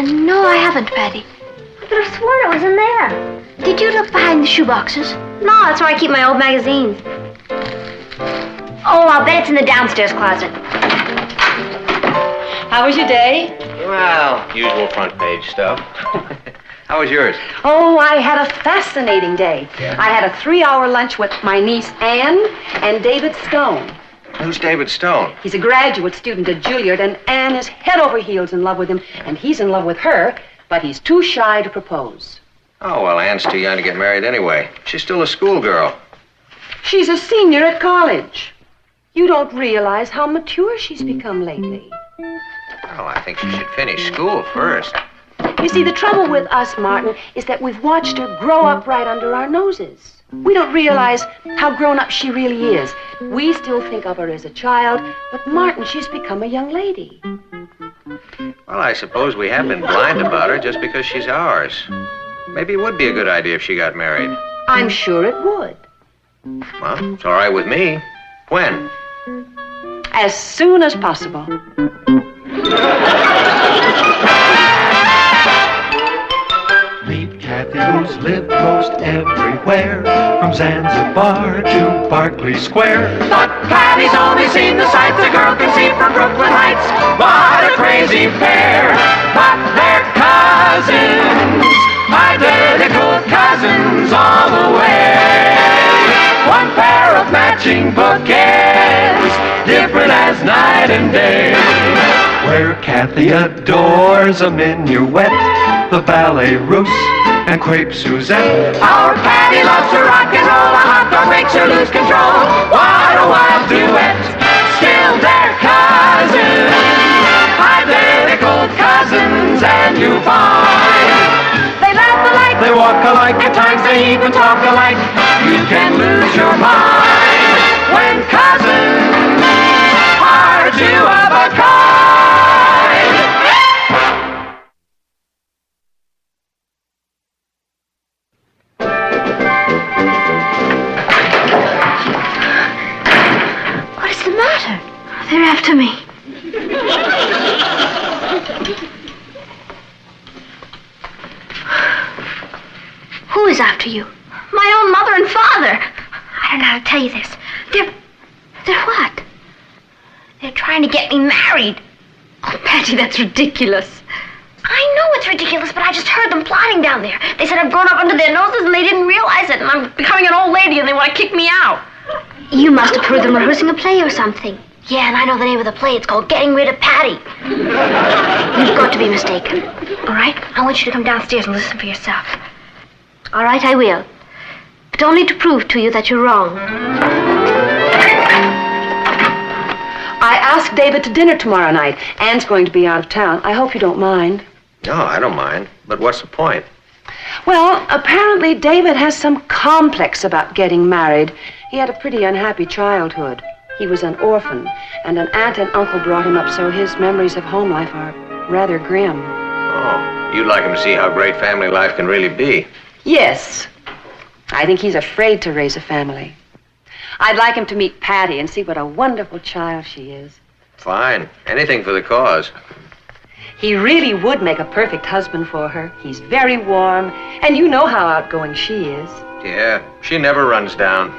No, I haven't, Patty. I could have sworn it was in there. Did you look behind the shoe boxes? No, that's where I keep my old magazines. Oh, I'll bet it's in the downstairs closet. How was your day? Well, usual front page stuff. How was yours? Oh, I had a fascinating day. Yeah? I had a 3-hour lunch with my niece Anne and David Stone. Who's David Stone? He's a graduate student at Juilliard, and Anne is head over heels in love with him, and he's in love with her, but he's too shy to propose. Oh, well, Anne's too young to get married anyway. She's still a schoolgirl. She's a senior at college. You don't realize how mature she's become lately. Well, I think she should finish school first. You see, the trouble with us, Martin, is that we've watched her grow up right under our noses. We don't realize how grown up she really is. We still think of her as a child, but Martin, she's become a young lady. Well, I suppose we have been blind about her just because she's ours. Maybe it would be a good idea if she got married. I'm sure it would. Well, it's all right with me. When? As soon as possible. Meet Kathy, who's lived most everywhere, from Zanzibar to Berkeley Square. But Patty's only seen the sights a girl can see from Brooklyn Heights. What a crazy pair! But they're cousins, identical cousins all the way. One pair of matching bouquets, different as night and day. Where Kathy adores a minuet, the ballet russe, and crepe Suzette. Our Patty loves to rock and roll, a hot dog makes her lose control. What a wild duet, still they're cousins, identical cousins, and you find they laugh alike, they walk alike, at times they even talk alike. You can lose your mind when cousins are two of a kind. What is the matter? They're after me. Who is after you? My own mother and father. I don't know how to tell you this. They're what? They're trying to get me married. Oh, Patty, that's ridiculous. I know it's ridiculous, but I just heard them plotting down there. They said I've grown up under their noses and they didn't realize it, and I'm becoming an old lady and they want to kick me out. You must have heard them rehearsing a play or something. Yeah, and I know the name of the play. It's called Getting Rid of Patty. You've got to be mistaken. All right? I want you to come downstairs and listen for yourself. All right, I will. But only to prove to you that you're wrong. I asked David to dinner tomorrow night. Anne's going to be out of town. I hope you don't mind. No, I don't mind. But what's the point? Well, apparently David has some complex about getting married. He had a pretty unhappy childhood. He was an orphan, and an aunt and uncle brought him up, so his memories of home life are rather grim. Oh, you'd like him to see how great family life can really be. Yes. I think he's afraid to raise a family. I'd like him to meet Patty and see what a wonderful child she is. Fine. Anything for the cause. He really would make a perfect husband for her. He's very warm, and you know how outgoing she is. Yeah, she never runs down.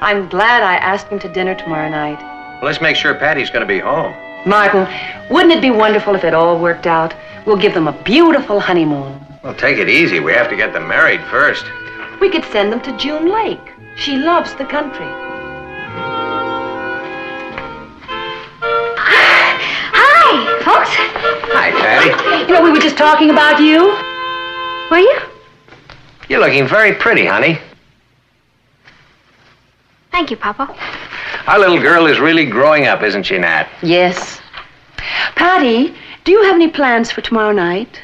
I'm glad I asked him to dinner tomorrow night. Well, let's make sure Patty's going to be home. Martin, wouldn't it be wonderful if it all worked out? We'll give them a beautiful honeymoon. Well, take it easy. We have to get them married first. We could send them to June Lake. She loves the country. Hi, folks. Hi, Patty. You know, we were just talking about you. Were you? You're looking very pretty, honey. Thank you, Papa. Our little girl is really growing up, isn't she, Nat? Yes. Patty, do you have any plans for tomorrow night?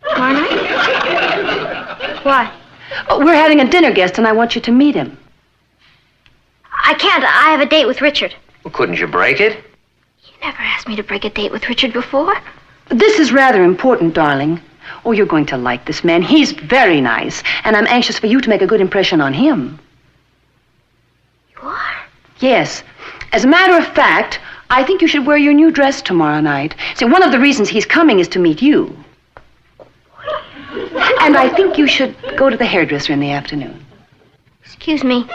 Tomorrow night? Why? Oh, we're having a dinner guest, and I want you to meet him. I can't. I have a date with Richard. Well, couldn't you break it? You never asked me to break a date with Richard before. This is rather important, darling. Oh, you're going to like this man. He's very nice, and I'm anxious for you to make a good impression on him. You are? Yes. As a matter of fact, I think you should wear your new dress tomorrow night. See, one of the reasons he's coming is to meet you. And I think you should go to the hairdresser in the afternoon. Excuse me.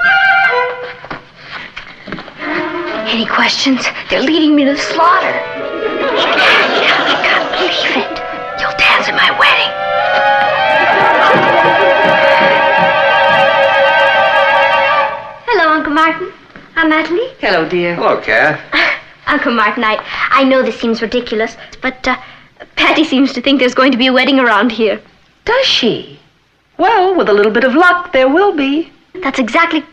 Any questions? They're leading me to the slaughter. I can't believe it. You'll dance at my wedding. Hello, Uncle Martin. I'm Natalie. Hello, dear. Hello, Kath. Uncle Martin, I know this seems ridiculous, but Patty seems to think there's going to be a wedding around here. Does she? Well, with a little bit of luck, there will be. That's exactly...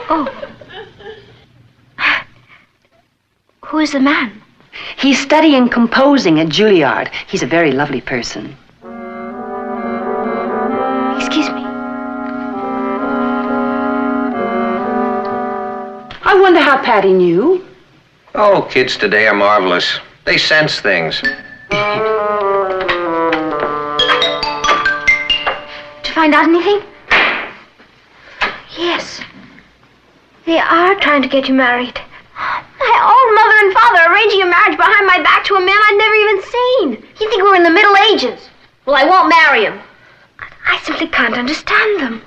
Oh. Who is the man? He's studying composing at Juilliard. He's a very lovely person. Excuse me. I wonder how Patty knew. Oh, kids today are marvelous. They sense things. To find out anything? Yes. They are trying to get you married. My own mother and father arranging a marriage behind my back to a man I'd never even seen. You think we were in the Middle Ages? Well, I won't marry him. I simply can't understand them.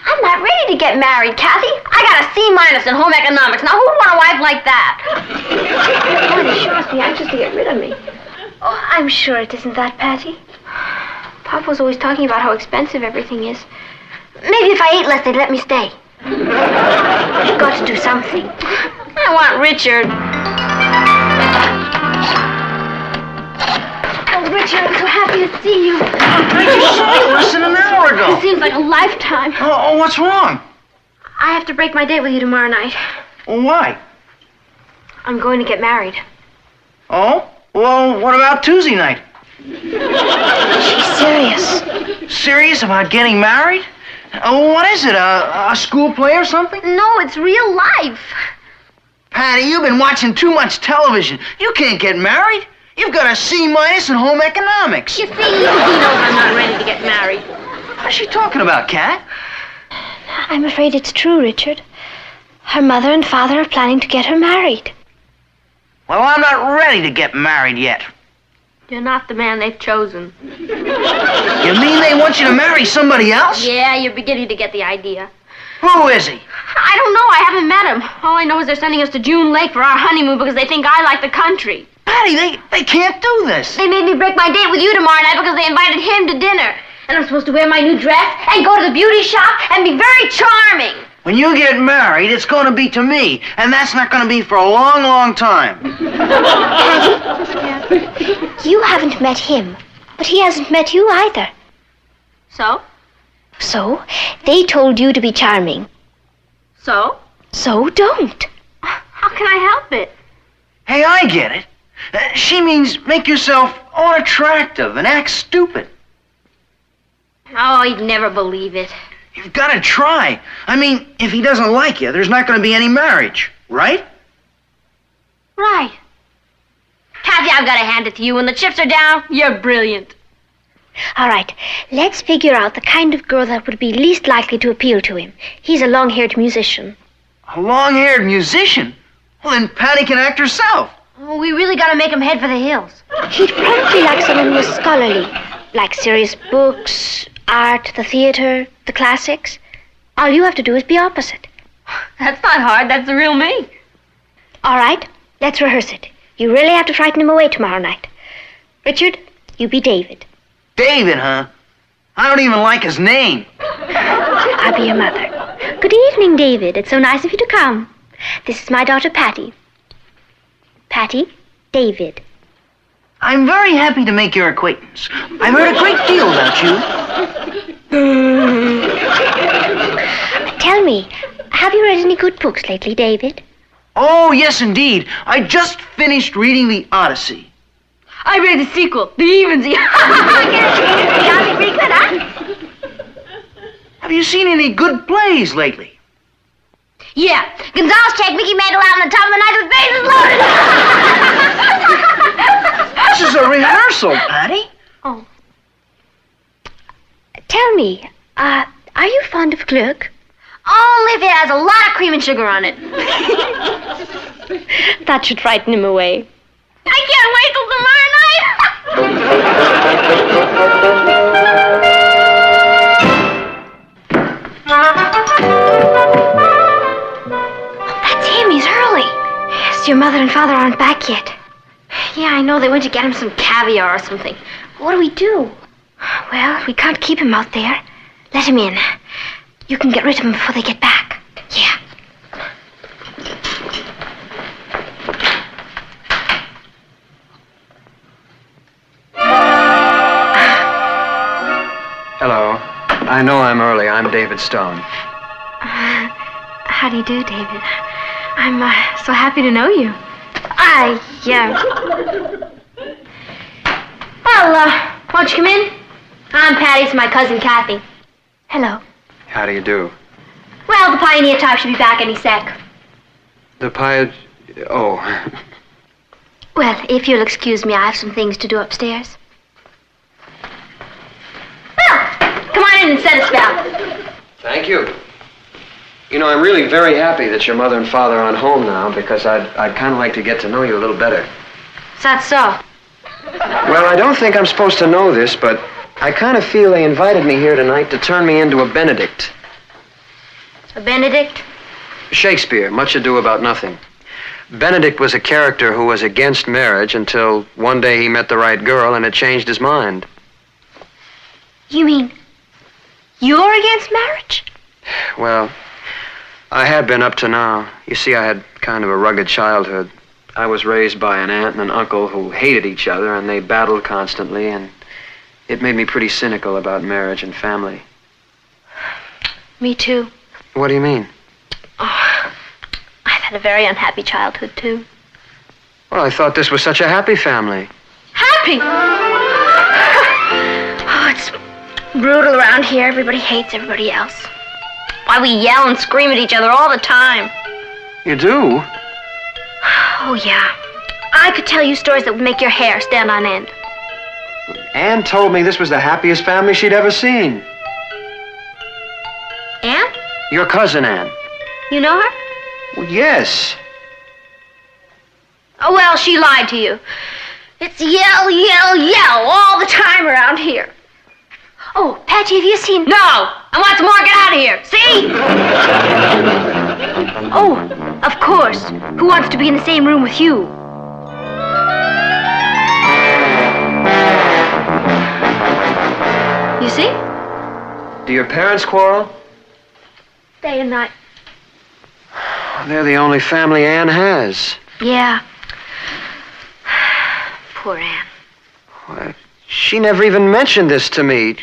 I'm not ready to get married, Kathy. I got a C- in home economics. Now, who'd want a wife like that? Oh, they sure must be anxious to get rid of me. Oh, I'm sure it isn't that, Patty. Papa was always talking about how expensive everything is. Maybe if I ate less, they'd let me stay. You've got to do something. I want Richard. Oh, Richard, I'm so happy to see you. Less than an hour ago. It seems like a lifetime. Oh, what's wrong? I have to break my date with you tomorrow night. Well, why? I'm going to get married. Oh? Well, what about Tuesday night? She's serious. Serious about getting married? What is it, a school play or something? No, it's real life. Patty, you've been watching too much television. You can't get married. You've got a C- in home economics. You see, he knows I'm not ready to get married. What's she talking about, Kat? I'm afraid it's true, Richard. Her mother and father are planning to get her married. Well, I'm not ready to get married yet. You're not the man they've chosen. You mean they want you to marry somebody else? Yeah, you're beginning to get the idea. Who is he? I don't know. I haven't met him. All I know is they're sending us to June Lake for our honeymoon because they think I like the country. Patty, they can't do this. They made me break my date with you tomorrow night because they invited him to dinner. And I'm supposed to wear my new dress and go to the beauty shop and be very charming. When you get married, it's going to be to me, and that's not going to be for a long, long time. You haven't met him, but he hasn't met you either. So? So, they told you to be charming. So? So don't. How can I help it? Hey, I get it. She means make yourself unattractive and act stupid. Oh, he'd never believe it. You've got to try. I mean, if he doesn't like you, there's not going to be any marriage, right? Right. Kathy, I've got to hand it to you. When the chips are down, you're brilliant. All right, let's figure out the kind of girl that would be least likely to appeal to him. He's a long-haired musician. A long-haired musician? Well, then Patty can act herself. Oh, we really got to make him head for the hills. He'd probably like someone who was scholarly, like serious books, art, the theater, the classics. All you have to do is be opposite. That's not hard. That's the real me. All right, let's rehearse it. You really have to frighten him away tomorrow night. Richard, you be David. David, huh? I don't even like his name. I'll be your mother. Good evening, David. It's so nice of you to come. This is my daughter, Patty. Patty, David. I'm very happy to make your acquaintance. I've heard a great deal about you. Tell me, have you read any good books lately, David? Oh, yes, indeed. I just finished reading the Odyssey. I read the sequel, The Evensy. Pretty good, huh? Have you seen any good plays lately? Yeah, Gonzalez checked Mickey Mantle out on the top of the night with faces loaded. This is a rehearsal, Patty. Oh. Tell me, are you fond of Gluck? Only if it has a lot of cream and sugar on it. That should frighten him away. I can't wait till tomorrow night. That's him. He's early. Yes, your mother and father aren't back yet. Yeah, I know. They went to get him some caviar or something. What do we do? Well, we can't keep him out there. Let him in. You can get rid of him before they get back. Yeah. Hello. I know I'm early. I'm David Stone. How do you do, David? I'm so happy to know you. Yeah. Well, why don't you come in? I'm Patty. It's my cousin Kathy. Hello. How do you do? Well, the Pioneer type should be back any sec. The pie... Oh. Well, if you'll excuse me, I have some things to do upstairs. Well, come on in and set us down. Thank you. You know, I'm really very happy that your mother and father aren't home now because I'd kind of like to get to know you a little better. Is that so? Well, I don't think I'm supposed to know this, but I kind of feel they invited me here tonight to turn me into a Benedict. A Benedict? Shakespeare, Much Ado About Nothing. Benedict was a character who was against marriage until one day he met the right girl and it changed his mind. You mean you're against marriage? Well, I had been up to now. You see, I had kind of a rugged childhood. I was raised by an aunt and an uncle who hated each other, and they battled constantly, and it made me pretty cynical about marriage and family. Me too. What do you mean? Oh, I've had a very unhappy childhood, too. Well, I thought this was such a happy family. Happy? Oh, it's brutal around here. Everybody hates everybody else. Why, we yell and scream at each other all the time. You do? Oh, yeah. I could tell you stories that would make your hair stand on end. Anne told me this was the happiest family she'd ever seen. Anne? Your cousin, Anne. You know her? Well, yes. Oh, well, she lied to you. It's yell, yell, yell all the time around here. Oh, Patty, have you seen... No! I want some more. Get out of here. See? Oh, of course. Who wants to be in the same room with you? You see? Do your parents quarrel? Day and night. They're the only family Anne has. Yeah. Poor Anne. Well, she never even mentioned this to me.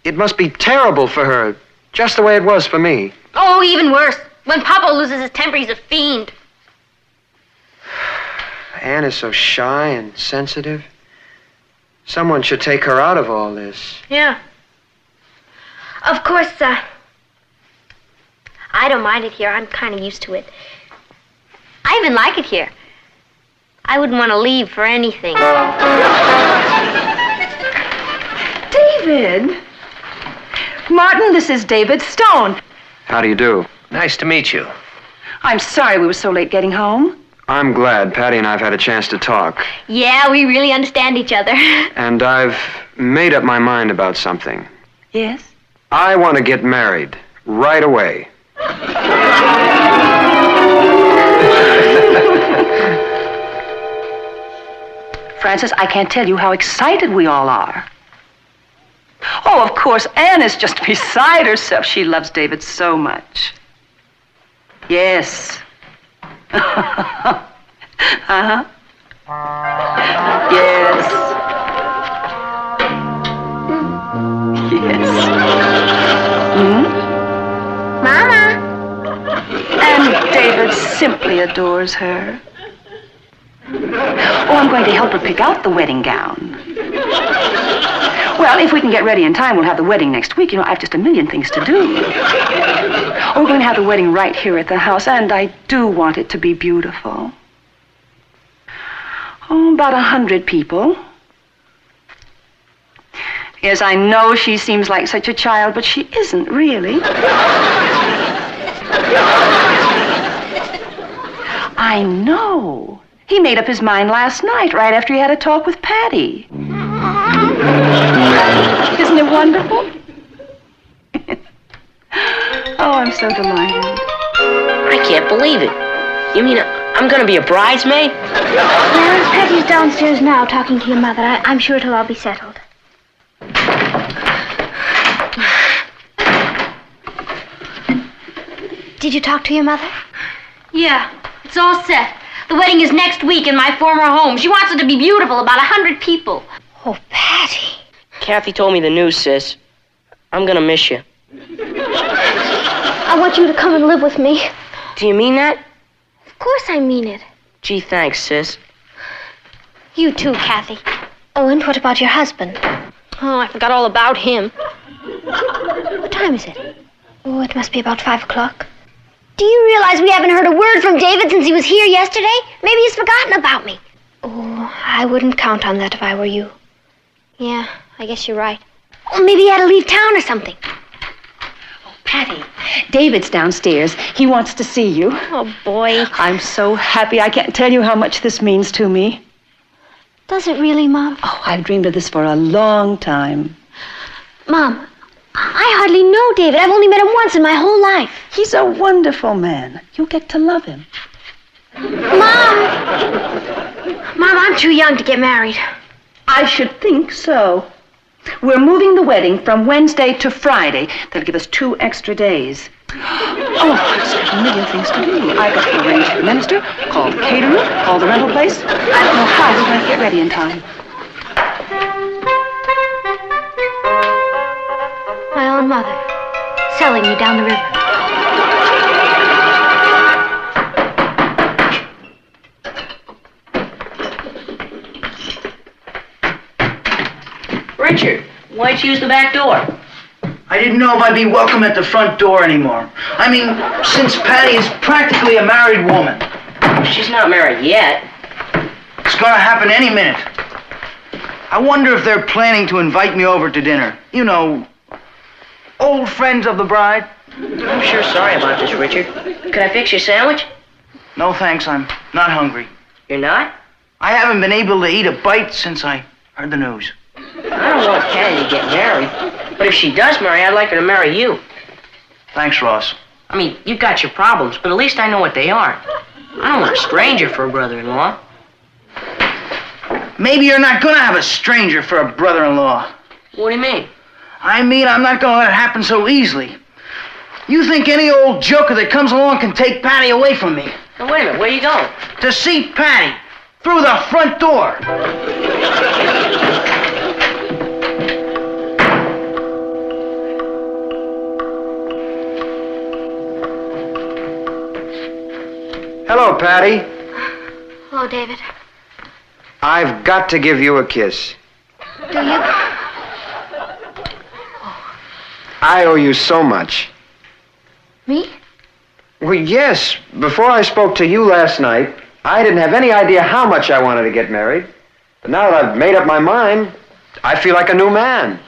It must be terrible for her, just the way it was for me. Oh, even worse. When Papa loses his temper, he's a fiend. Anne is so shy and sensitive. Someone should take her out of all this. Yeah. Of course, I don't mind it here. I'm kind of used to it. I even like it here. I wouldn't want to leave for anything. David! Martin, this is David Stone. How do you do? Nice to meet you. I'm sorry we were so late getting home. I'm glad Patty and I have had a chance to talk. Yeah, we really understand each other. And I've made up my mind about something. Yes? I want to get married right away. Francis, I can't tell you how excited we all are. Oh, of course, Anne is just beside herself. She loves David so much. Yes. Uh-huh. Yes. Yes. Hmm? Mama! And David simply adores her. Oh, I'm going to help her pick out the wedding gown. Well, if we can get ready in time, we'll have the wedding next week. You know, I have just a million things to do. We're going to have the wedding right here at the house, and I do want it to be beautiful. Oh, about 100 people. Yes, I know she seems like such a child, but she isn't really. I know. He made up his mind last night, right after he had a talk with Patty. Isn't it wonderful? Oh, I'm so delighted. I can't believe it. You mean I'm gonna be a bridesmaid? Well, Patty's downstairs now talking to your mother. I'm sure it'll all be settled. Did you talk to your mother? Yeah, it's all set. The wedding is next week in my former home. She wants it to be beautiful, about 100 people. Oh, Patty. Kathy told me the news, sis. I'm gonna miss you. I want you to come and live with me. Do you mean that? Of course I mean it. Gee, thanks, sis. You too, Kathy. Oh, and what about your husband? Oh, I forgot all about him. What time is it? Oh, it must be about 5 o'clock. Do you realize we haven't heard a word from David since he was here yesterday? Maybe he's forgotten about me. Oh, I wouldn't count on that if I were you. Yeah, I guess you're right. Or maybe he had to leave town or something. Patty, David's downstairs. He wants to see you. Oh, boy. I'm so happy. I can't tell you how much this means to me. Does it really, Mom? Oh, I've dreamed of this for a long time. Mom, I hardly know David. I've only met him once in my whole life. He's a wonderful man. You'll get to love him. Mom, I'm too young to get married. I should think so. We're moving the wedding from Wednesday to Friday. That'll give us 2 extra days. Oh, I've got a million things to do. I've got to arrange the minister, call the caterer, call the rental place. I don't know how we're going to get ready in time. My own mother, selling me down the river. Richard, why'd you use the back door? I didn't know if I'd be welcome at the front door anymore. I mean, since Patty is practically a married woman. She's not married yet. It's gonna happen any minute. I wonder if they're planning to invite me over to dinner. You know, old friends of the bride. I'm sure sorry about this, Richard. Could I fix you a sandwich? No thanks, I'm not hungry. You're not? I haven't been able to eat a bite since I heard the news. I don't want Patty to get married. But if she does marry, I'd like her to marry you. Thanks, Ross. I mean, you've got your problems, but at least I know what they are. I don't want a stranger for a brother-in-law. Maybe you're not gonna have a stranger for a brother-in-law. What do you mean? I mean, I'm not gonna let it happen so easily. You think any old joker that comes along can take Patty away from me? Now, wait a minute, where are you going? To see Patty through the front door. Hello, Patty. Hello, David. I've got to give you a kiss. Do you? I owe you so much. Me? Well, yes. Before I spoke to you last night, I didn't have any idea how much I wanted to get married. But now that I've made up my mind, I feel like a new man.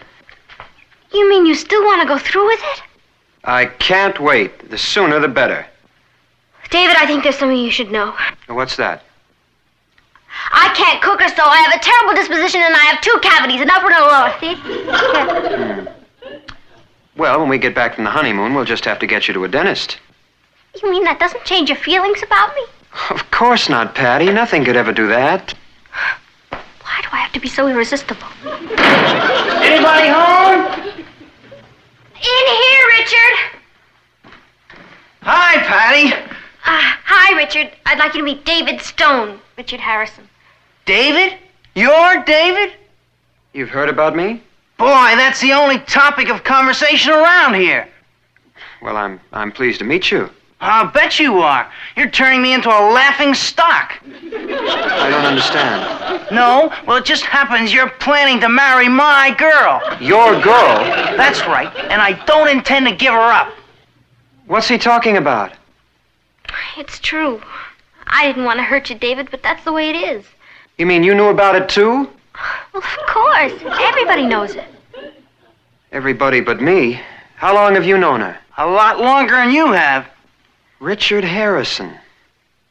You mean you still want to go through with it? I can't wait. The sooner the better. David, I think there's something you should know. What's that? I can't cook or sew. I have a terrible disposition and I have 2 cavities, an upper and a lower. See? Well, when we get back from the honeymoon, we'll just have to get you to a dentist. You mean that doesn't change your feelings about me? Of course not, Patty. Nothing could ever do that. Why do I have to be so irresistible? Anybody home? In here, Richard. Hi, Patty. Hi, Richard. I'd like you to meet David Stone. Richard Harrison. David? You're David? You've heard about me? Boy, that's the only topic of conversation around here. Well, I'm pleased to meet you. I'll bet you are. You're turning me into a laughing stock. I don't understand. No? Well, it just happens you're planning to marry my girl. Your girl? That's right, and I don't intend to give her up. What's he talking about? It's true. I didn't want to hurt you, David, but that's the way it is. You mean you knew about it too? Well, of course. Everybody knows it. Everybody but me. How long have you known her? A lot longer than you have. Richard Harrison.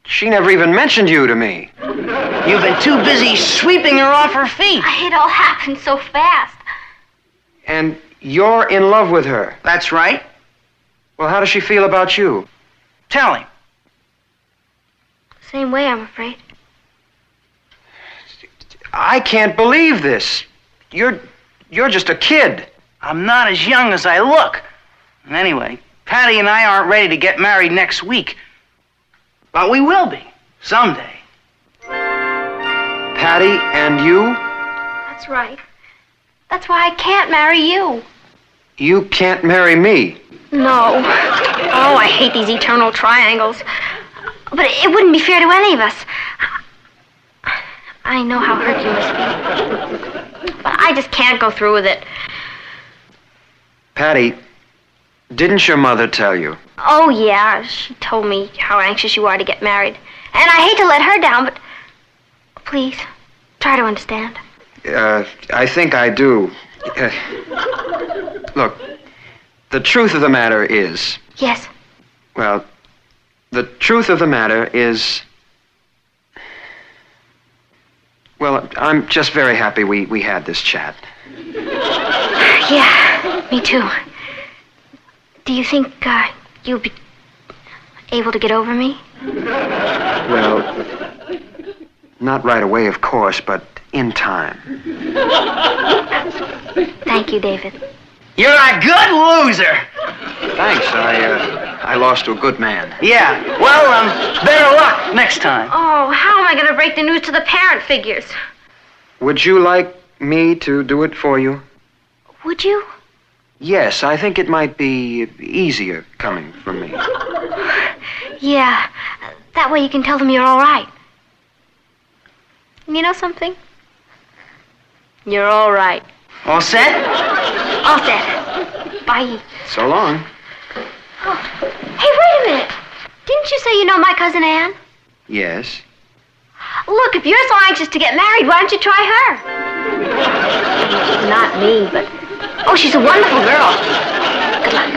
She never even mentioned you to me. You've been too busy sweeping her off her feet. It all happened so fast. And you're in love with her. That's right. Well, how does she feel about you? Tell him. Same way, I'm afraid. I can't believe this. You're just a kid. I'm not as young as I look. Anyway, Patty and I aren't ready to get married next week. But we will be, someday. Patty and you? That's right. That's why I can't marry you. You can't marry me. No. Oh, I hate these eternal triangles. But it wouldn't be fair to any of us. I know how hurt you must be. But I just can't go through with it. Patty, didn't your mother tell you? Oh, yeah. She told me how anxious you are to get married. And I hate to let her down, but please, try to understand. I think I do. Look, the truth of the matter is... Yes. Well, the truth of the matter is... Well, I'm just very happy we had this chat. Yeah, me too. Do you think you'll be able to get over me? Well, not right away, of course, but in time. Thank you, David. You're a good loser. Thanks. I lost to a good man. Yeah, well, better luck next time. Oh, how am I going to break the news to the parent figures? Would you like me to do it for you? Would you? Yes, I think it might be easier coming from me. Yeah, that way you can tell them you're all right. You know something? You're all right. All set? All set. Bye. So long. Oh, hey, wait a minute. Didn't you say you know my cousin Anne? Yes. Look, if you're so anxious to get married, why don't you try her? Not me, but... Oh, she's a wonderful girl. Good luck.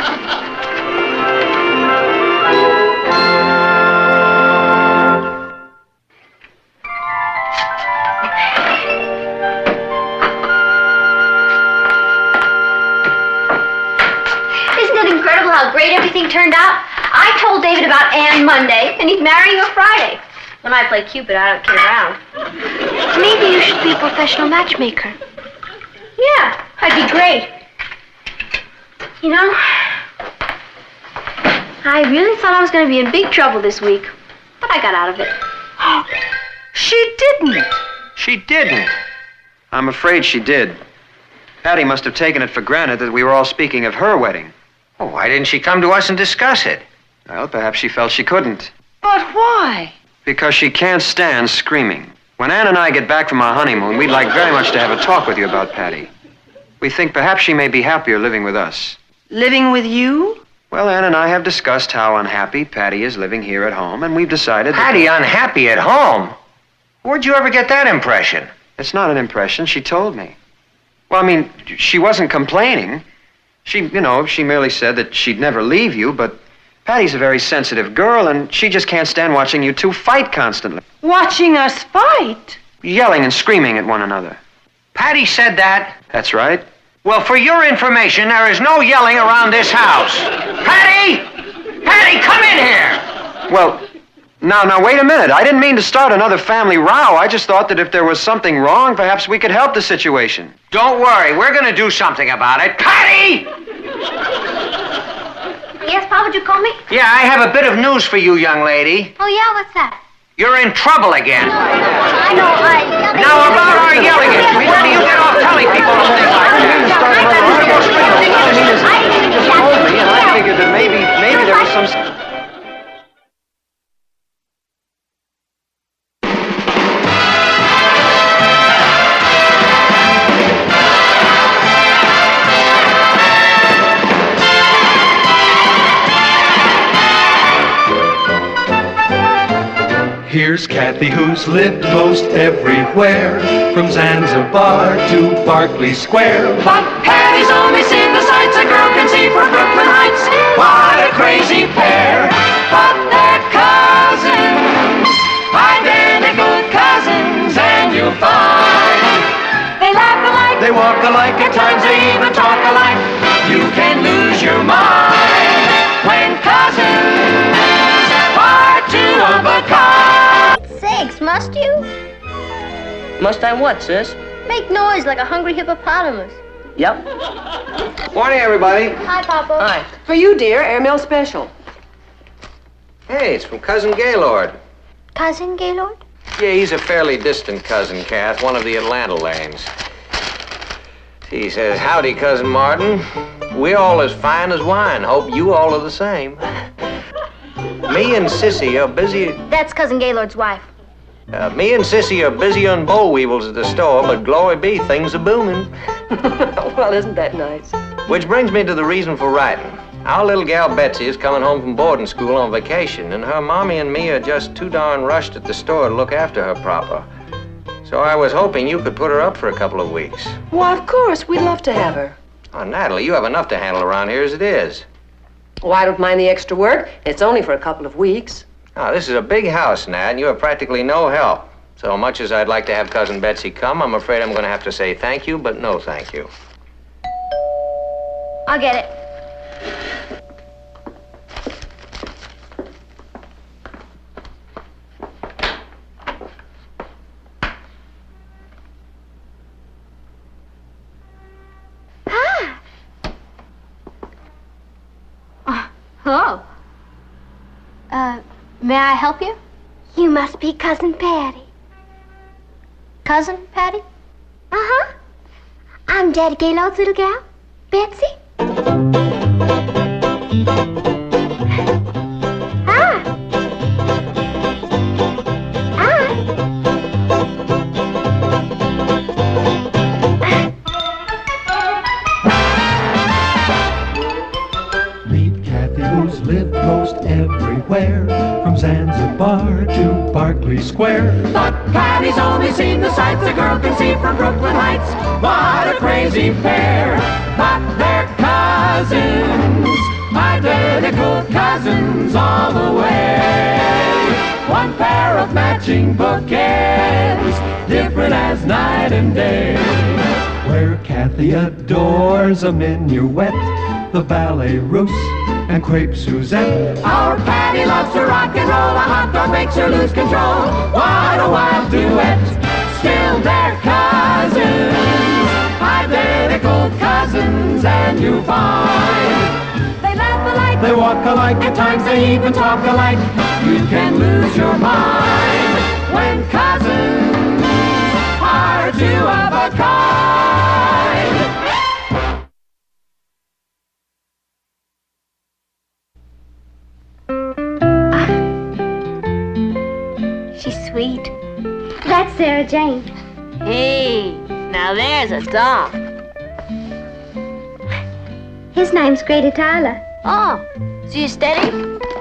Incredible how great everything turned out. I told David about Anne Monday, and he's marrying her Friday. When I play Cupid, I don't kid around. Maybe you should be a professional matchmaker. Yeah, that'd be great. You know, I really thought I was going to be in big trouble this week, but I got out of it. She didn't. She didn't. I'm afraid she did. Patty must have taken it for granted that we were all speaking of her wedding. Well, why didn't she come to us and discuss it? Well, perhaps she felt she couldn't. But why? Because she can't stand screaming. When Anne and I get back from our honeymoon, we'd like very much to have a talk with you about Patty. We think perhaps she may be happier living with us. Living with you? Well, Anne and I have discussed how unhappy Patty is living here at home, and we've decided that... Patty unhappy at home? Where'd you ever get that impression? It's not an impression. She told me. Well, I mean, she wasn't complaining. She merely said that she'd never leave you, but Patty's a very sensitive girl, and she just can't stand watching you two fight constantly. Watching us fight? Yelling and screaming at one another. Patty said that? That's right. Well, for your information, there is no yelling around this house. Patty! Patty, come in here! Well, now, wait a minute. I didn't mean to start another family row. I just thought that if there was something wrong, perhaps we could help the situation. Don't worry, we're going to do something about it. Patty! Yes, Pa, would you call me? Yeah, I have a bit of news for you, young lady. Oh, yeah? What's that? You're in trouble again. I know, Now, about our yelling at you, where do you get off telling people a thing like that? Just told me, and I figured that maybe there was some... Here's Kathy, who's lived most everywhere, from Zanzibar to Berkeley Square. But Patty's only seen the sights a girl can see from Brooklyn Heights. What a crazy pair! But walk alike, at times they even talk alike. You can lose your mind when cousins are two of a kind. Sakes, must you? Must I what, sis? Make noise like a hungry hippopotamus. Yep. Morning, everybody. Hi, Papa. Hi. For you, dear, airmail special. Hey, it's from Cousin Gaylord. Cousin Gaylord? Yeah, he's a fairly distant cousin, Kath, one of the Atlanta lanes. He says, howdy, Cousin Martin. We all as fine as wine. Hope you all are the same. Me and Sissy are busy. That's Cousin Gaylord's wife. Me and Sissy are busy on boll weevils at the store, but glory be, things are booming. Well, isn't that nice? Which brings me to the reason for writing. Our little gal Betsy is coming home from boarding school on vacation, and her mommy and me are just too darn rushed at the store to look after her proper. So I was hoping you could put her up for a couple of weeks. Why, of course, we'd love to have her. Oh, Natalie, you have enough to handle around here as it is. Oh, I don't mind the extra work. It's only for a couple of weeks. Now, this is a big house, Nat, and you have practically no help. So much as I'd like to have Cousin Betsy come, I'm afraid I'm going to have to say thank you, but no thank you. I'll get it. Oh. May I help you? You must be Cousin Patty. Cousin Patty? Uh-huh. I'm Daddy Gaylord's little gal, Betsy. Hi. Meet Kathy, who's lived most everywhere, from Zanzibar to Berkeley Square. But Patty's only seen the sights a girl can see from Brooklyn Heights. What a crazy pair! But they're cousins, identical cousins all the way. One pair of matching bookends, different as night and day. Where Kathy adores a minuet, the ballet russe, and crepe Suzette. Our Patty loves to rock and roll, a hot dog makes her lose control. What a wild duet, still they're cousins, identical cousins, and you find they laugh alike, they walk alike, at times they even talk alike. You can lose your mind when cousins are two of a kind. She's sweet. That's Sarah Jane. Hey, now there's a doll. His name's Grady Tyler. Oh, so you steady?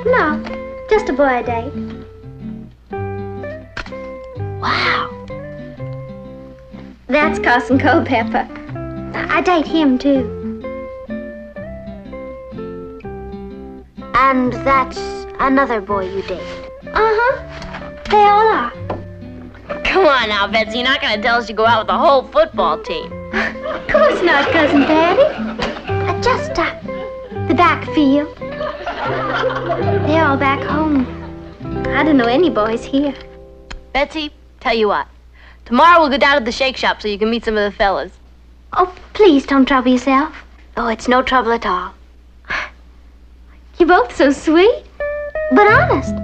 No, just a boy I date. Wow. That's Carson Culpepper. I date him, too. And that's another boy you date. Uh-huh. They all are. Come on now, Betsy. You're not going to tell us you go out with the whole football team. Of course not, Cousin Patty. Just the backfield. They're all back home. I don't know any boys here. Betsy, tell you what. Tomorrow we'll go down to the shake shop so you can meet some of the fellas. Oh, please don't trouble yourself. Oh, it's no trouble at all. You're both so sweet. But honest,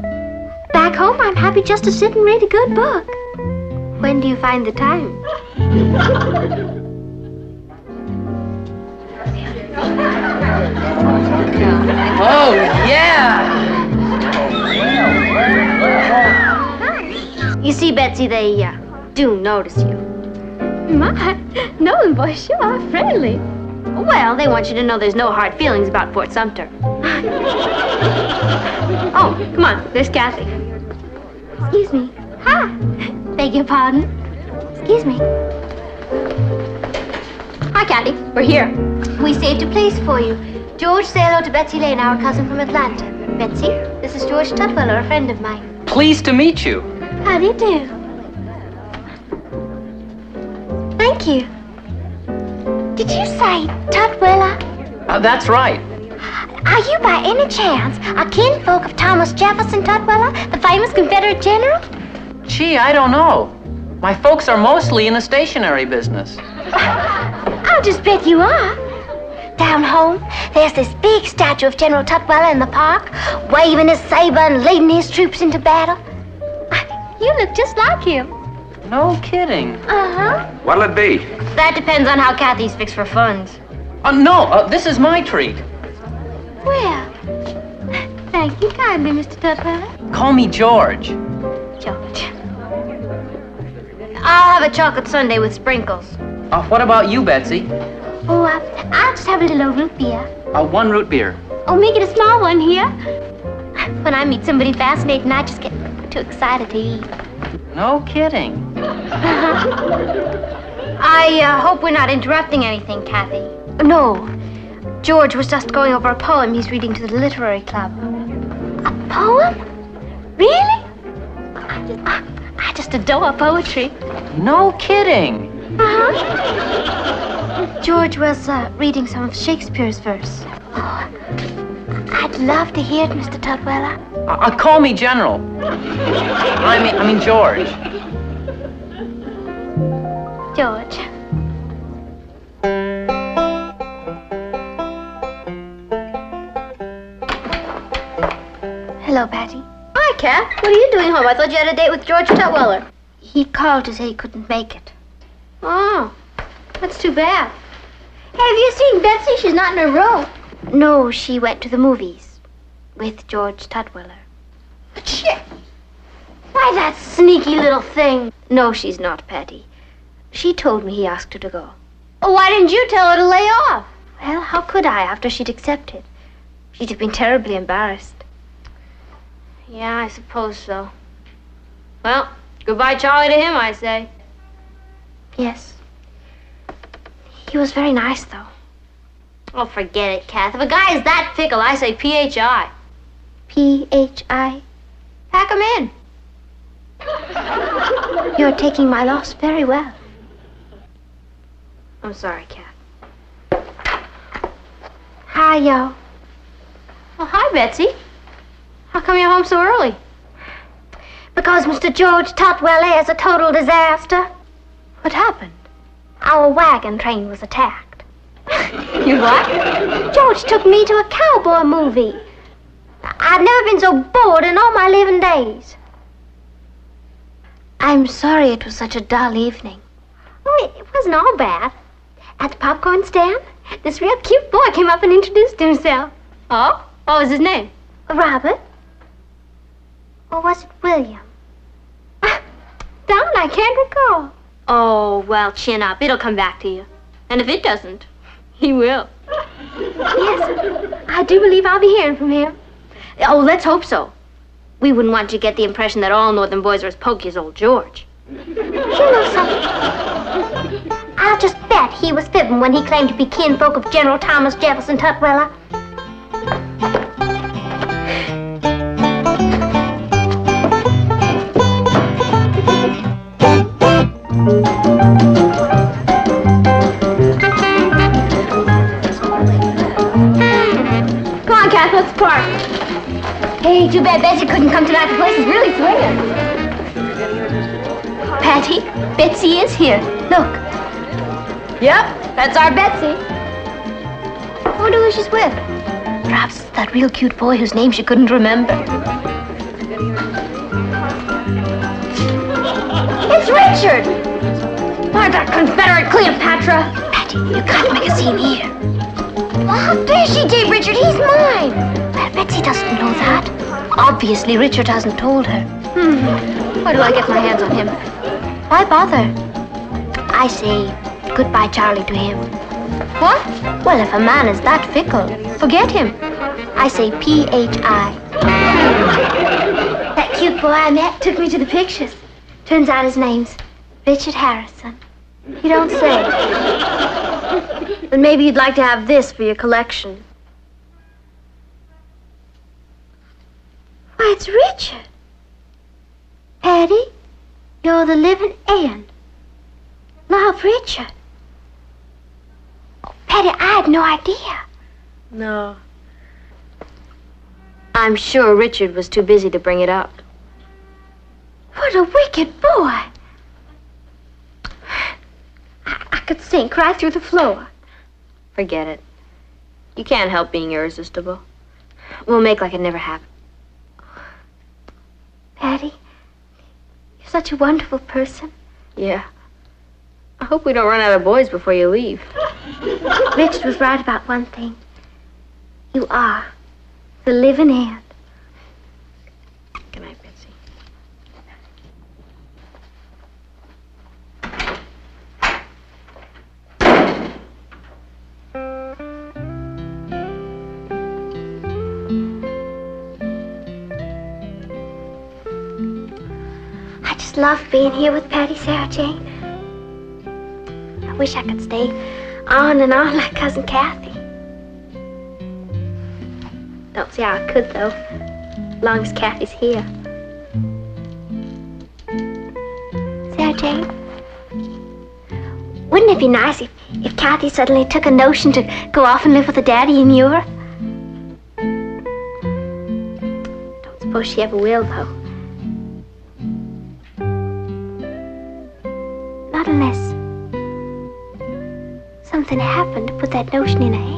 back home I'm happy just to sit and read a good book. When do you find the time? Oh, yeah! You see, Betsy, they do notice you. My, Nolan boys sure are friendly. Well, they want you to know there's no hard feelings about Fort Sumter. Oh, come on, there's Kathy. Excuse me. Hi. Beg your pardon. Excuse me. Hi, Kathy. We're here. We saved a place for you. George, say hello to Betsy Lane, our cousin from Atlanta. Betsy, this is George Tutwiler, a friend of mine. Pleased to meet you. How do you do? Thank you. Did you say Tutwiler? That's right. Are you by any chance a kinfolk of Thomas Jefferson Tutwiler, the famous Confederate general? Gee, I don't know. My folks are mostly in the stationery business. I'll just bet you are. Down home, there's this big statue of General Tutwiler in the park, waving his saber and leading his troops into battle. You look just like him. No kidding. Uh-huh. What'll it be? That depends on how Kathy's fixed for funds. No, this is my treat. Well, thank you kindly, Mr. Tutwiler. Call me George. George. I'll have a chocolate sundae with sprinkles. What about you, Betsy? Oh, I'll just have a little root beer. 1 root beer. Oh, make it a small one here. When I meet somebody fascinating, I just get too excited to eat. No kidding. I hope we're not interrupting anything, Kathy. No, George was just going over a poem he's reading to the literary club. A poem? Really? I just adore poetry. No kidding. Uh-huh. George was reading some of Shakespeare's verse. Oh, I'd love to hear it, Mr. Tutwiler. Call me General. I mean George. George. Hello, Patty. Hi, Kat. What are you doing home? I thought you had a date with George Tutwiler. He called to say he couldn't make it. Oh, that's too bad. Hey, have you seen Betsy? She's not in her room. No, she went to the movies with George Tutwiler. Shit. Why, that sneaky little thing. No, she's not, Patty. She told me he asked her to go. Oh, why didn't you tell her to lay off? Well, how could I after she'd accepted? She'd have been terribly embarrassed. Yeah, I suppose so. Well, goodbye, Charlie, to him, I say. Yes. He was very nice, though. Oh, forget it, Kath. If a guy is that fickle, I say P.H.I. P.H.I. Pack him in. You're taking my loss very well. I'm sorry, Kath. Hi, yo. Oh, hi, Betsy. How come you're home so early? Because Mr. George Tutwiler is a total disaster. What happened? Our wagon train was attacked. You what? George took me to a cowboy movie. I've never been so bored in all my living days. I'm sorry it was such a dull evening. Oh, it wasn't all bad. At the popcorn stand, this real cute boy came up and introduced himself. Oh? What was his name? Robert? Or was it William? Darn, I can't recall. Oh, well, chin up. It'll come back to you. And if it doesn't, he will. Yes, I do believe I'll be hearing from him. Oh, let's hope so. We wouldn't want you to get the impression that all northern boys are as pokey as old George. You know something? I'll just bet he was fibbing when he claimed to be kinfolk of General Thomas Jefferson Tutwiler. Come on, Kath, let's park. Hey, too bad Betsy couldn't come tonight. The place is really swinging. Patty, Betsy is here. Look. Yep, that's our Betsy. I wonder who she's with. Perhaps it's that real cute boy whose name she couldn't remember. It's Richard! Why, that Confederate Cleopatra! Patty, you can't make a scene here. Well, how dare she date Richard? He's mine! Well, Betsy doesn't know that. Obviously, Richard hasn't told her. Why do I get my hands on him? Why bother? I say goodbye, Charlie, to him. What? Well, if a man is that fickle, forget him. I say P.H.I. That cute boy I met took me to the pictures. Turns out his name's Richard Harrison. You don't say. Then maybe you'd like to have this for your collection. Why, it's Richard. Patty, you're the living end. Love, Richard. had no idea. No. I'm sure Richard was too busy to bring it up. What a wicked boy. I could sink right through the floor. Forget it. You can't help being irresistible. We'll make like it never happened. Patty, you're such a wonderful person. Yeah. I hope we don't run out of boys before you leave. Richard was right about one thing. You are the living aunt. Good night, Betsy. I just love being here with Patty, Sarah Jane. I wish I could stay on and on like Cousin Kathy. Don't see how I could, though, as long as Kathy's here. Sarah Jane, wouldn't it be nice if Kathy suddenly took a notion to go off and live with a daddy in Europe? Don't suppose she ever will, though. Not unless something happened to put that notion in her head.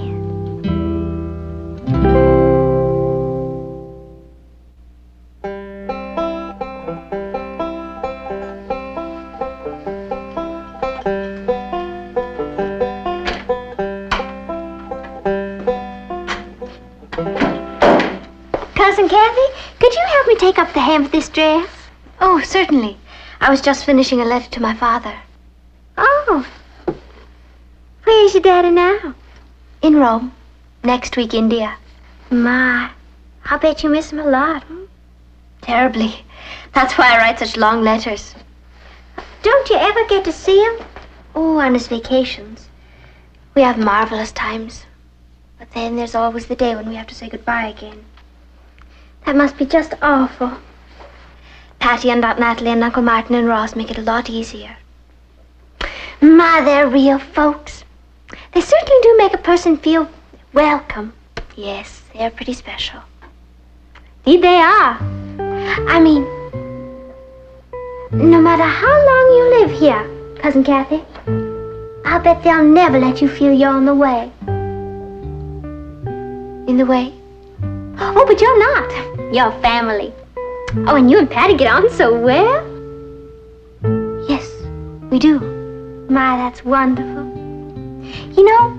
Cousin Kathy, could you help me take up the hem of this dress? Oh, certainly. I was just finishing a letter to my father. Oh. Where's your daddy now? In Rome. Next week, India. My, I bet you miss him a lot. Terribly. That's why I write such long letters. Don't you ever get to see him? Oh, on his vacations. We have marvelous times. But then there's always the day when we have to say goodbye again. That must be just awful. Patty and Aunt Natalie and Uncle Martin and Ross make it a lot easier. My, they're real folks. They certainly do make a person feel welcome. Yes, they're pretty special. Indeed they are. I mean, no matter how long you live here, Cousin Kathy, I'll bet they'll never let you feel you're in the way. In the way? Oh, but you're not. You're family. Oh, and you and Patty get on so well. Yes, we do. My, that's wonderful. You know,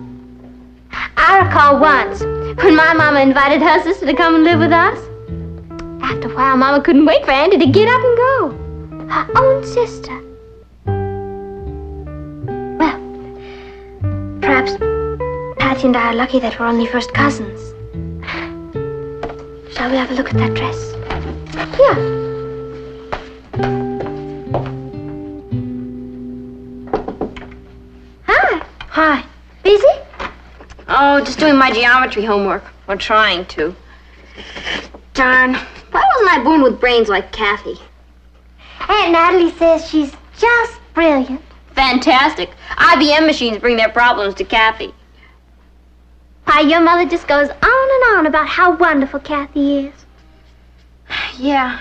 I recall once when my mama invited her sister to come and live with us. After a while, Mama couldn't wait for Andy to get up and go. Her own sister. Well, perhaps Patty and I are lucky that we're only first cousins. Shall we have a look at that dress? Yeah. Hi. Hi. Busy? Oh, just doing my geometry homework. Or trying to. Darn. Why wasn't I born with brains like Kathy? Aunt Natalie says she's just brilliant. Fantastic. IBM machines bring their problems to Kathy. Why, your mother just goes on and on about how wonderful Kathy is. Yeah.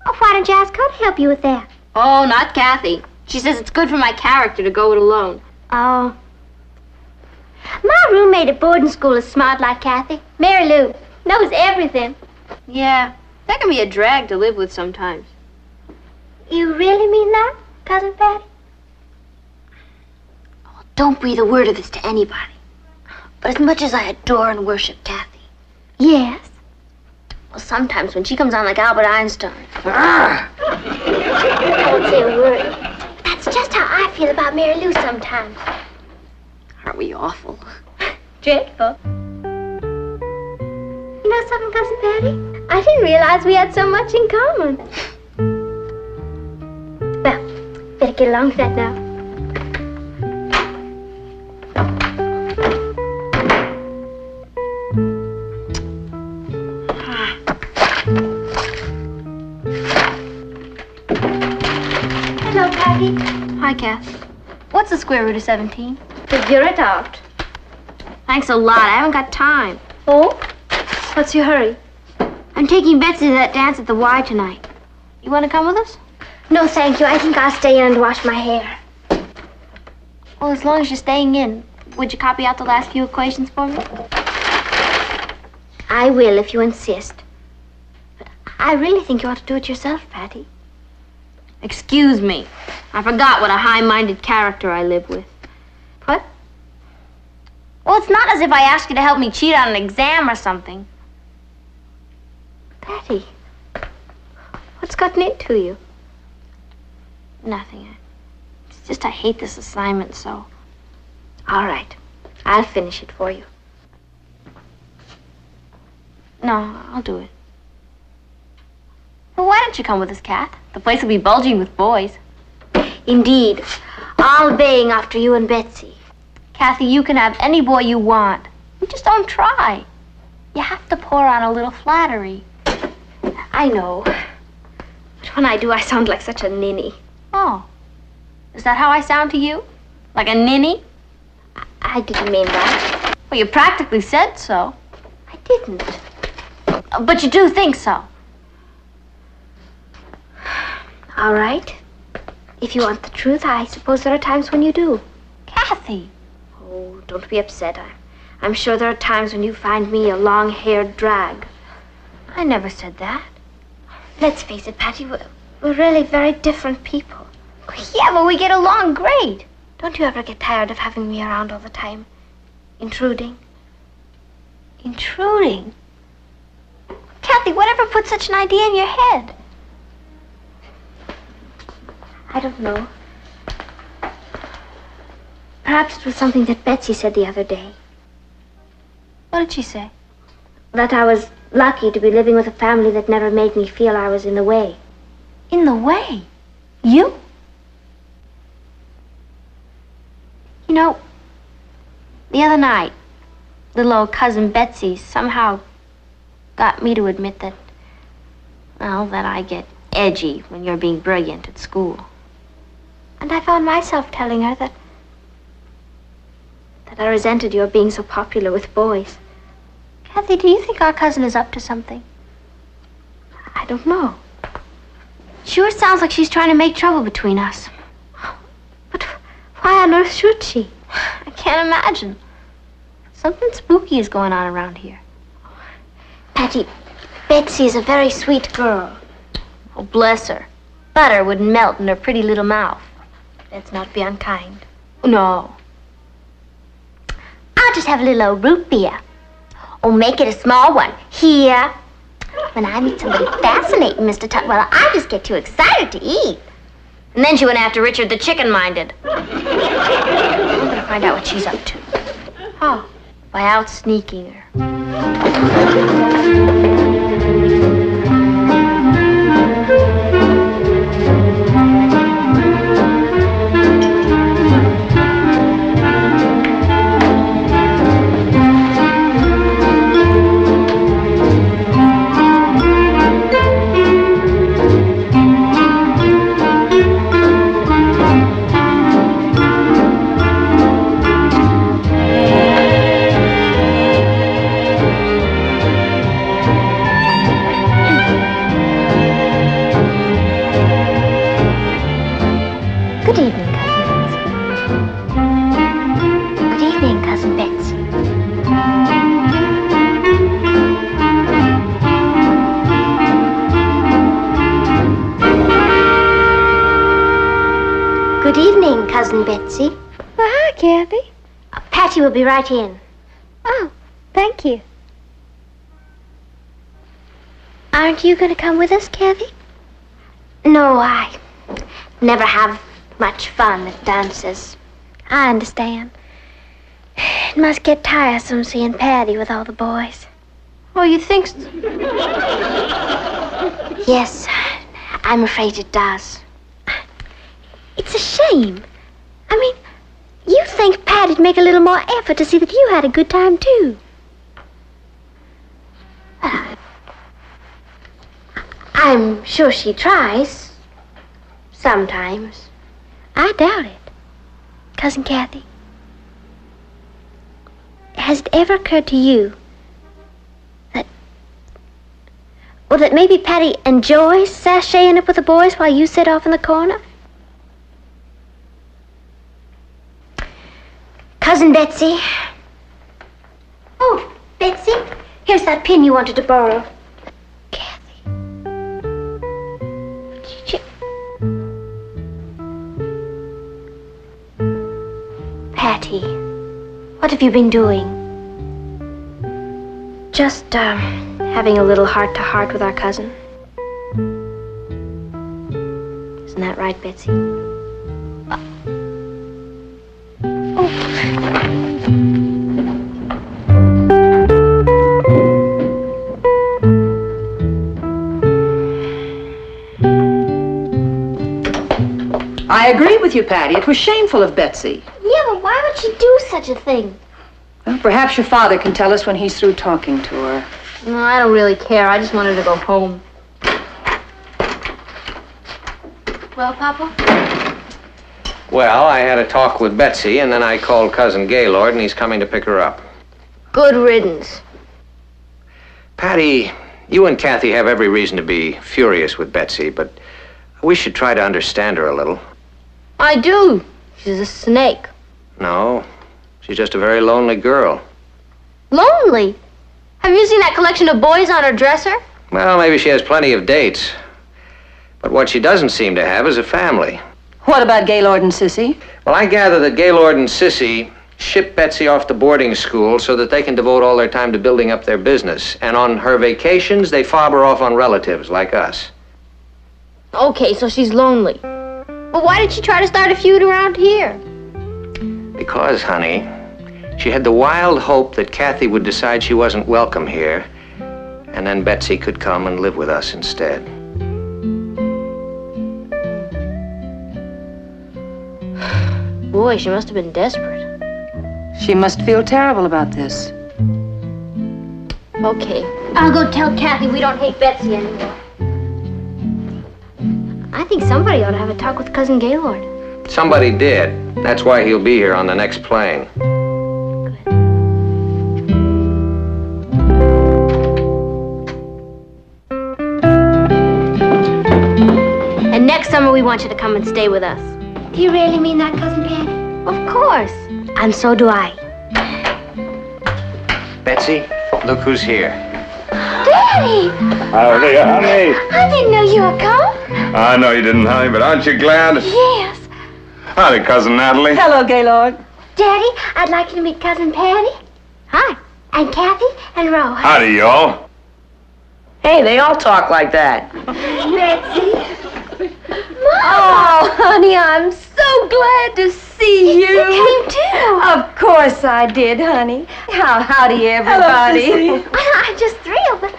Oh, why don't you ask her to help you with that? Oh, not Kathy. She says it's good for my character to go it alone. Oh. My roommate at boarding school is smart like Kathy. Mary Lou. Knows everything. Yeah. That can be a drag to live with sometimes. You really mean that, Cousin Patty? Oh, don't breathe a word of this to anybody. But as much as I adore and worship Kathy, Yes. well, sometimes when she comes on like Albert Einstein. I won't say a word. That's just how I feel about Mary Lou sometimes. Aren't we awful? Dreadful. You know something, Cousin Patty? I didn't realize we had so much in common. Well, better get along with that now. Hello, Patty. Hi, Kath. What's the square root of 17? Figure it out. Thanks a lot. I haven't got time. Oh? What's your hurry? I'm taking Betsy to that dance at the Y tonight. You want to come with us? No, thank you. I think I'll stay in and wash my hair. Well, as long as you're staying in, would you copy out the last few equations for me? I will if you insist. But I really think you ought to do it yourself, Patty. Excuse me. I forgot what a high-minded character I live with. What? Well, it's not as if I asked you to help me cheat on an exam or something. Patty, what's gotten into you? Nothing. It's just I hate this assignment so. All right. I'll finish it for you. No, I'll do it. Well, why don't you come with us, Kath? The place will be bulging with boys. Indeed. All baying after you and Betsy. Kathy, you can have any boy you want. You just don't try. You have to pour on a little flattery. I know. But when I do, I sound like such a ninny. Oh. Is that how I sound to you? Like a ninny? I didn't mean that. Well, you practically said so. I didn't. But you do think so. All right. If you want the truth, I suppose there are times when you do. Kathy. Oh, don't be upset. I'm sure there are times when you find me a long-haired drag. I never said that. Let's face it, Patty, we're really very different people. Yeah, but we get along great. Don't you ever get tired of having me around all the time? Intruding? Intruding? Kathy, whatever put such an idea in your head? I don't know. Perhaps it was something that Betsy said the other day. What did she say? That I was lucky to be living with a family that never made me feel I was in the way. In the way? You? You know, the other night, little old cousin Betsy somehow got me to admit that, well, that I get edgy when you're being brilliant at school. And I found myself telling her that I resented your being so popular with boys. Kathy, do you think our cousin is up to something? I don't know. Sure sounds like she's trying to make trouble between us. But why on earth should she? I can't imagine. Something spooky is going on around here. Patty, Betsy is a very sweet girl. Oh, bless her. Butter would melt in her pretty little mouth. Let's not be unkind. No. I'll just have a little old root beer. Or make it a small one. Here. When I meet somebody fascinating, Mr. Tutwiler, I just get too excited to eat. And then she went after Richard the chicken-minded. I'm gonna find out what she's up to. How? By out-sneaking her. Good evening, Cousin Betsy. Well, hi, Kathy. Patty will be right in. Oh, thank you. Aren't you going to come with us, Kathy? No, I never have much fun at dances. I understand. It must get tiresome seeing Patty with all the boys. Oh, you think so? Yes, I'm afraid it does. It's a shame. I mean, you'd think Patty'd make a little more effort to see that you had a good time, too. I'm sure she tries. Sometimes. I doubt it. Cousin Kathy, has it ever occurred to you that maybe Patty enjoys sashaying up with the boys while you sit off in the corner? Cousin Betsy. Oh, Betsy, here's that pin you wanted to borrow. Kathy. Patty, what have you been doing? Just, having a little heart-to-heart with our cousin. Isn't that right, Betsy? I agree with you, Patty. It was shameful of Betsy. Yeah, but why would she do such a thing? Well, perhaps your father can tell us when he's through talking to her. No, I don't really care. I just wanted to go home. Well, Papa? Well, I had a talk with Betsy, and then I called Cousin Gaylord, and he's coming to pick her up. Good riddance. Patty, you and Kathy have every reason to be furious with Betsy, but we should try to understand her a little. I do. She's a snake. No, she's just a very lonely girl. Lonely? Have you seen that collection of boys on her dresser? Well, maybe she has plenty of dates. But what she doesn't seem to have is a family. What about Gaylord and Sissy? Well, I gather that Gaylord and Sissy ship Betsy off to boarding school so that they can devote all their time to building up their business. And on her vacations, they fob her off on relatives like us. Okay, so she's lonely. But why did she try to start a feud around here? Because, honey, she had the wild hope that Kathy would decide she wasn't welcome here, and then Betsy could come and live with us instead. Boy, she must have been desperate. She must feel terrible about this. Okay, I'll go tell Kathy we don't hate Betsy anymore. I think somebody ought to have a talk with Cousin Gaylord. Somebody did. That's why he'll be here on the next plane. And next summer we want you to come and stay with us. Do you really mean that, Cousin Patty? Of course. And so do I. Betsy, look who's here. Daddy! Howdy, honey. I didn't know you were coming. I know you didn't, honey, but aren't you glad? Yes. Howdy, Cousin Natalie. Hello, Gaylord. Daddy, I'd like you to meet Cousin Patty. Hi. And Kathy and Rose. Howdy, y'all. Hey, they all talk like that. Betsy. Oh, honey, I'm so glad to see you. You came too. Of course I did, honey. Howdy, everybody. I'm just thrilled, but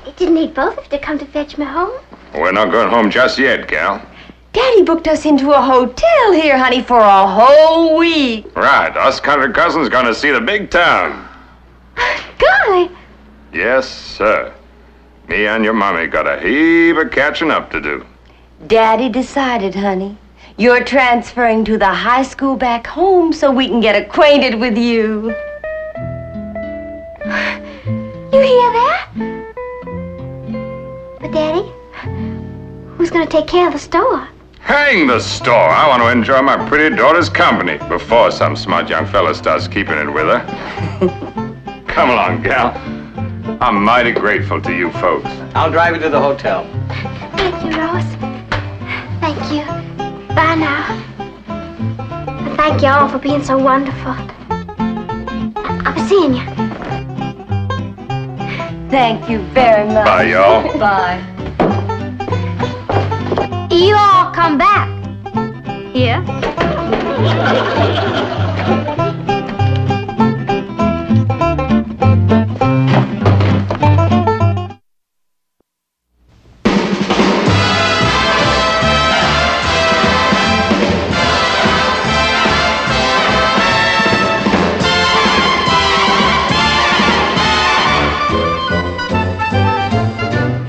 it didn't need both of you to come to fetch me home. We're not going home just yet, gal. Daddy booked us into a hotel here, honey, for a whole week. Right, us country cousins gonna see the big town. Golly. Yes, sir. Me and your mommy got a heap of catching up to do. Daddy decided, honey. You're transferring to the high school back home so we can get acquainted with you. You hear that? But, Daddy, who's going to take care of the store? Hang the store. I want to enjoy my pretty daughter's company before some smart young fella starts keeping it with her. Come along, gal. I'm mighty grateful to you folks. I'll drive you to the hotel. Thank you, Rose. Thank you. Bye now. And thank you all for being so wonderful. I'll be seeing you. Thank you very much. Bye, y'all. Bye. You all come back. Here?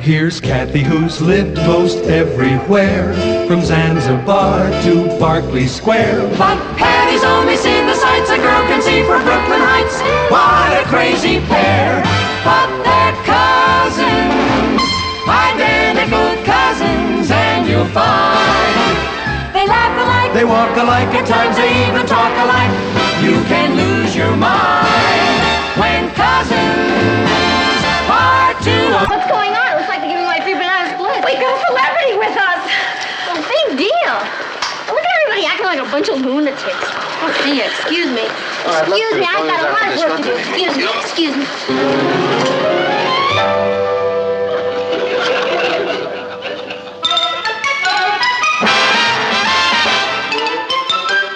Here's Kathy, who's lived most everywhere, from Zanzibar to Berkeley Square. But Patty's only seen the sights a girl can see from Brooklyn Heights. What They walk alike, at times they even talk alike. You can lose your mind when cousins are two. What's going on? It looks like they're giving away free banana splits. We got a celebrity with us. A big deal. Look at everybody acting like a bunch of lunatics. Oh, gee, excuse me. Excuse me, I've got a lot of work to do. Excuse me.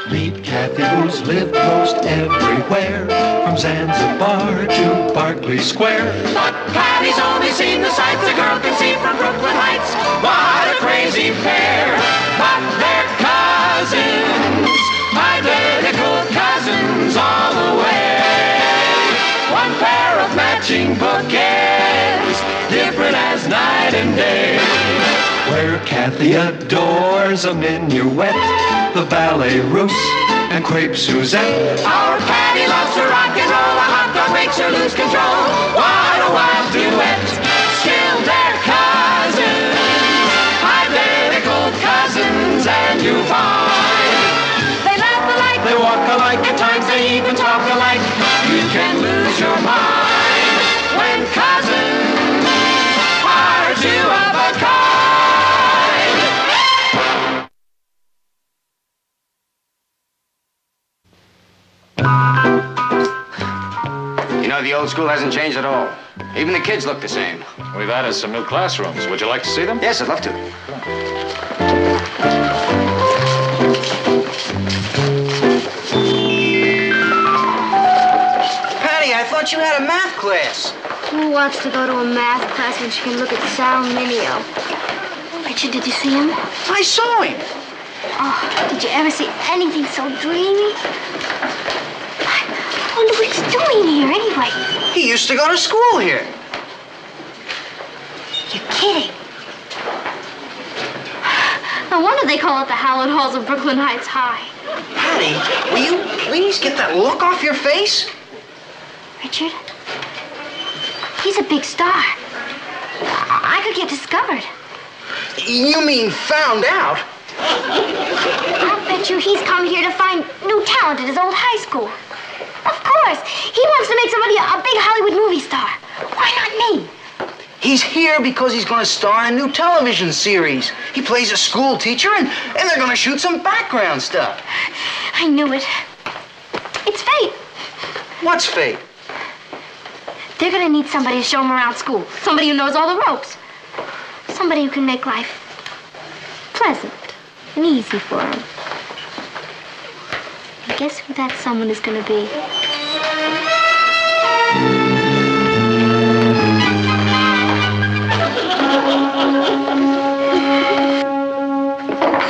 Meet Kathy, who's lived most everywhere, from Zanzibar to Berkeley Square. But Patty's only seen the sights a girl can see from Brooklyn Heights. What a crazy pair! But they're cousins, identical cousins all the way. One pair of matching bookends, different as night and day. Where Kathy adores a minuet, the ballet russe, and crepe Suzette. Our Patty loves to rock and roll, a hot dog makes her lose control. What a wild duet, still they're cousins, identical cousins, and you find they laugh alike, they walk alike, at times they even talk alike. You can lose your mind when cousins are two of a kind. You know, the old school hasn't changed at all. Even the kids look the same. We've added some new classrooms. Would you like to see them? Yes, I'd love to. Patty, I thought you had a math class. Who wants to go to a math class when she can look at Sal Mineo? Richard, did you see him? I saw him. Oh, did you ever see anything so dreamy? I wonder what he's doing here anyway. He used to go to school here. You're kidding. No wonder they call it the hallowed halls of Brooklyn Heights High. Patty, will you please get that look off your face? Richard, he's a big star. I could get discovered. You mean found out? I'll bet you he's come here to find new talent at his old high school. Of course. He wants to make somebody a big Hollywood movie star. Why not me? He's here because he's going to star in a new television series. He plays a school teacher, and they're going to shoot some background stuff. I knew it. It's fate. What's fate? They're going to need somebody to show them around school. Somebody who knows all the ropes. Somebody who can make life pleasant and easy for them. And guess who that someone is going to be?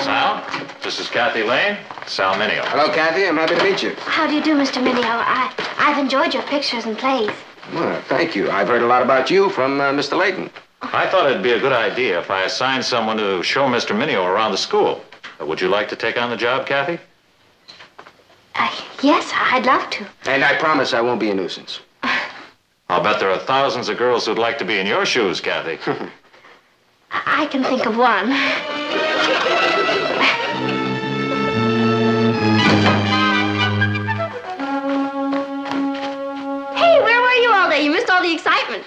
Sal, this is Kathy Lane, Sal Mineo. Hello, Kathy. I'm happy to meet you. How do you do, Mr. Mineo? I've enjoyed your pictures and plays. Well, thank you. I've heard a lot about you from Mr. Layton. I thought it'd be a good idea if I assigned someone to show Mr. Mineo around the school. Would you like to take on the job, Kathy? Yes, I'd love to. And I promise I won't be a nuisance. I'll bet there are thousands of girls who'd like to be in your shoes, Kathy. I can think of one. Hey, where were you all day? You missed all the excitement.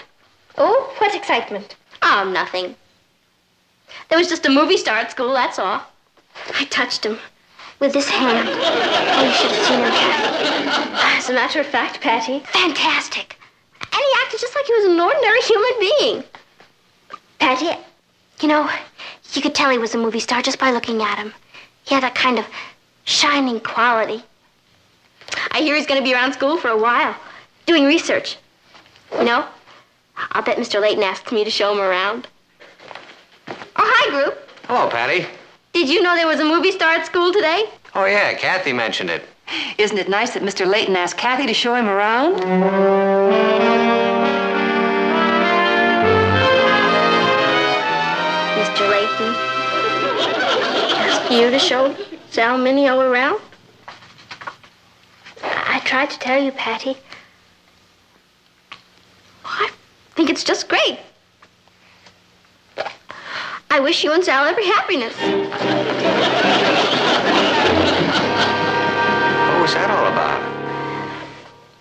Oh, what excitement? Oh, nothing. There was just a movie star at school, that's all. I touched him with this hand. Oh, you should have seen him, Patty. As a matter of fact, Patty. Fantastic. And he acted just like he was an ordinary human being. Patty, you know, you could tell he was a movie star just by looking at him. He had that kind of shining quality. I hear he's going to be around school for a while, doing research. You know, I'll bet Mr. Layton asked me to show him around. Oh, hi, group. Hello, Patty. Did you know there was a movie star at school today? Oh, yeah, Kathy mentioned it. Isn't it nice that Mr. Layton asked Kathy to show him around? Mr. Layton asked you to show Sal Mineo around? I tried to tell you, Patty. I think it's just great. I wish you and Sal every happiness. What's that all about?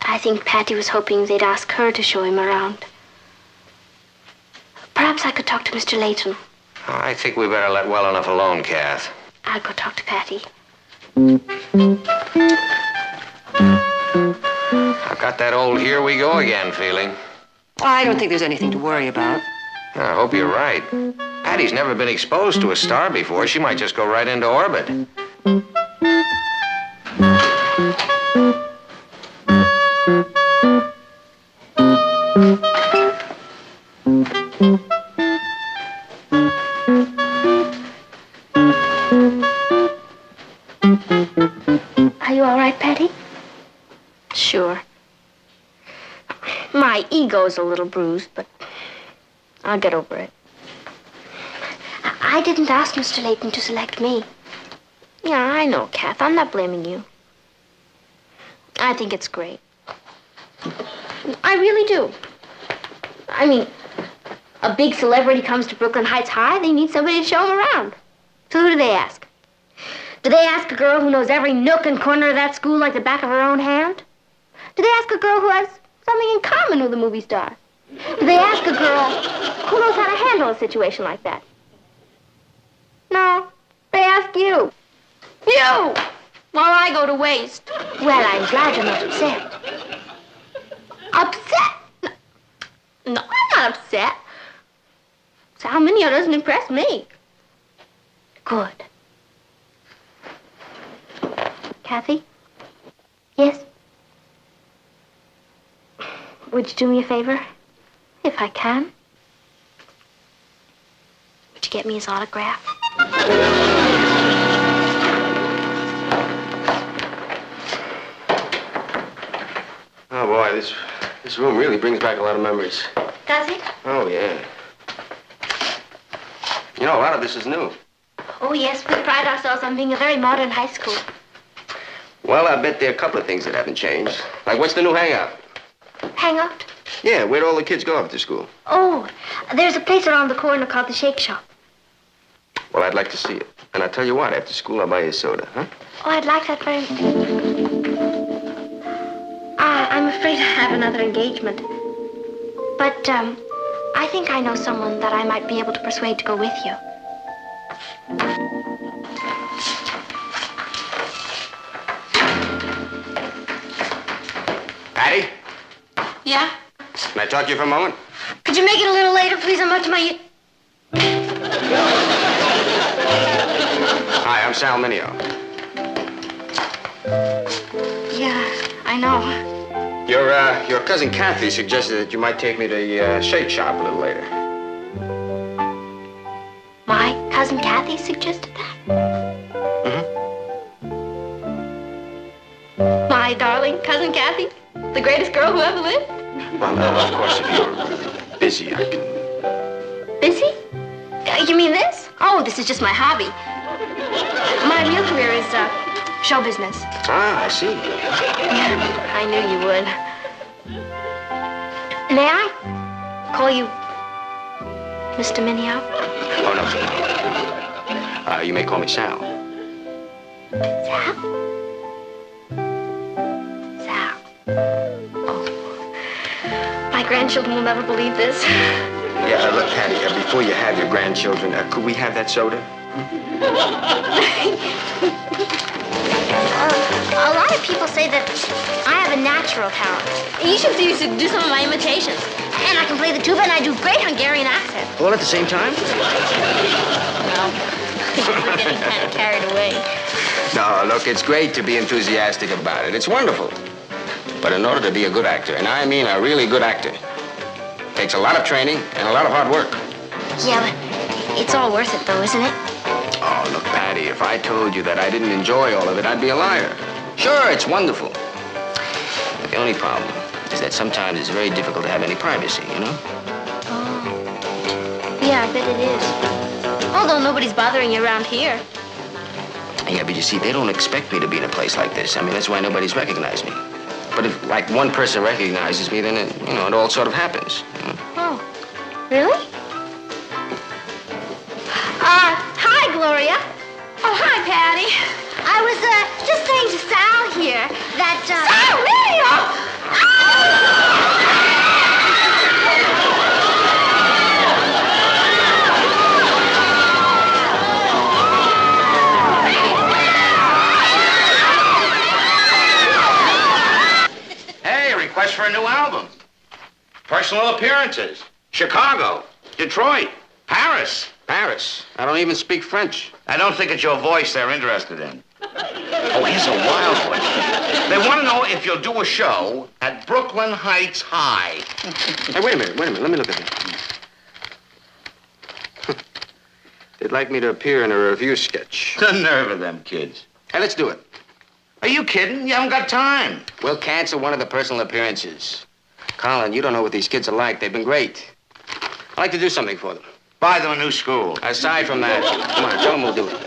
I think Patty was hoping they'd ask her to show him around. Perhaps I could talk to Mr. Layton. I think we better let well enough alone, Kath. I'll go talk to Patty. I've got that old here we go again feeling. I don't think there's anything to worry about. I hope you're right. Patty's never been exposed to a star before. She might just go right into orbit. Are you all right, Patty? Sure. My ego's a little bruised, but I'll get over it. I didn't ask Mr. Layton to select me. Yeah, I know, Kath. I'm not blaming you. I think it's great. I really do. I mean, a big celebrity comes to Brooklyn Heights High, they need somebody to show them around. So who do they ask? Do they ask a girl who knows every nook and corner of that school like the back of her own hand? Do they ask a girl who has something in common with a movie star? Do they ask a girl who knows how to handle a situation like that? No, they ask you. You! While I go to waste. Well, I'm glad you're not upset. Upset? No, I'm not upset. Sal Mineo doesn't impress me. Good. Kathy? Yes? Would you do me a favor? If I can. Would you get me his autograph? Oh, boy, this room really brings back a lot of memories. Does it? Oh, yeah. You know, a lot of this is new. Oh, yes. We pride ourselves on being a very modern high school. Well, I bet there are a couple of things that haven't changed. Like, what's the new hangout? Hangout? Yeah, where'd all the kids go after school? Oh, there's a place around the corner called the Shake Shop. Well, I'd like to see it. And I'll tell you what, after school, I'll buy you a soda, huh? Oh, I'd like that very... I'm afraid I have another engagement. But, I think I know someone that I might be able to persuade to go with you. Patty? Yeah? Can I talk to you for a moment? Could you make it a little later, please? I'm up to my... Hi, I'm Sal Mineo. Yeah, I know. Your cousin Kathy suggested that you might take me to the Shake Shop a little later. My cousin Kathy suggested that? My darling cousin Kathy? The greatest girl who ever lived? Well, of course, if you're busy, I can... Busy? You mean this? Oh, this is just my hobby. My real career is, show business. Ah, I see. I knew you would. May I call you Mr. Mineo? Oh, no. You may call me Sal. Sal? Sal. Oh. My grandchildren will never believe this. Yeah, look, Patty, before you have your grandchildren, could we have that soda? A lot of people say that I have a natural talent. You should see to do some of my imitations. And I can play the tuba, and I do great Hungarian accent. All at the same time? Well, we're getting kind of carried away. No, look, it's great to be enthusiastic about it. It's wonderful. But in order to be a good actor, and I mean a really good actor, takes a lot of training and a lot of hard work. Yeah, but it's all worth it, though, isn't it? Oh, look, Patty, if I told you that I didn't enjoy all of it, I'd be a liar. Sure, it's wonderful. But the only problem is that sometimes it's very difficult to have any privacy, you know? Oh. Yeah, I bet it is. Although nobody's bothering you around here. Yeah, but you see, they don't expect me to be in a place like this. I mean, that's why nobody's recognized me. But if, like, one person recognizes me, then, it all sort of happens. You know? Oh, really? Hi, Gloria. Oh, hi, Patty. I was just saying to Sal here that. Sal, Hey, request for a new album. Personal appearances. Chicago, Detroit, Paris. Paris. I don't even speak French. I don't think it's your voice they're interested in. Oh, here's a wild one. They want to know if you'll do a show at Brooklyn Heights High. Hey, wait a minute. Let me look at it. They'd like me to appear in a review sketch. The nerve of them kids. Hey, let's do it. Are you kidding? You haven't got time. We'll cancel one of the personal appearances. Colin, you don't know what these kids are like. They've been great. I'd like to do something for them. Buy them a new school. Aside from that, come on, tell them we'll do it.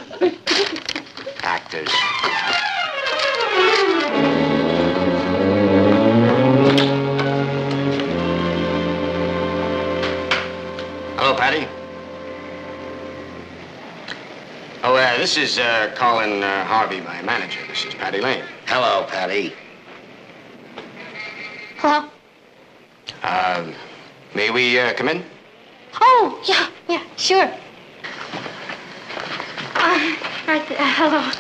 Actors. Hello, Patty. Oh, this is Colin Harvey, my manager. This is Patty Lane. Hello, Patty. Hello? May we come in? Oh, yeah, sure. Right there, hello.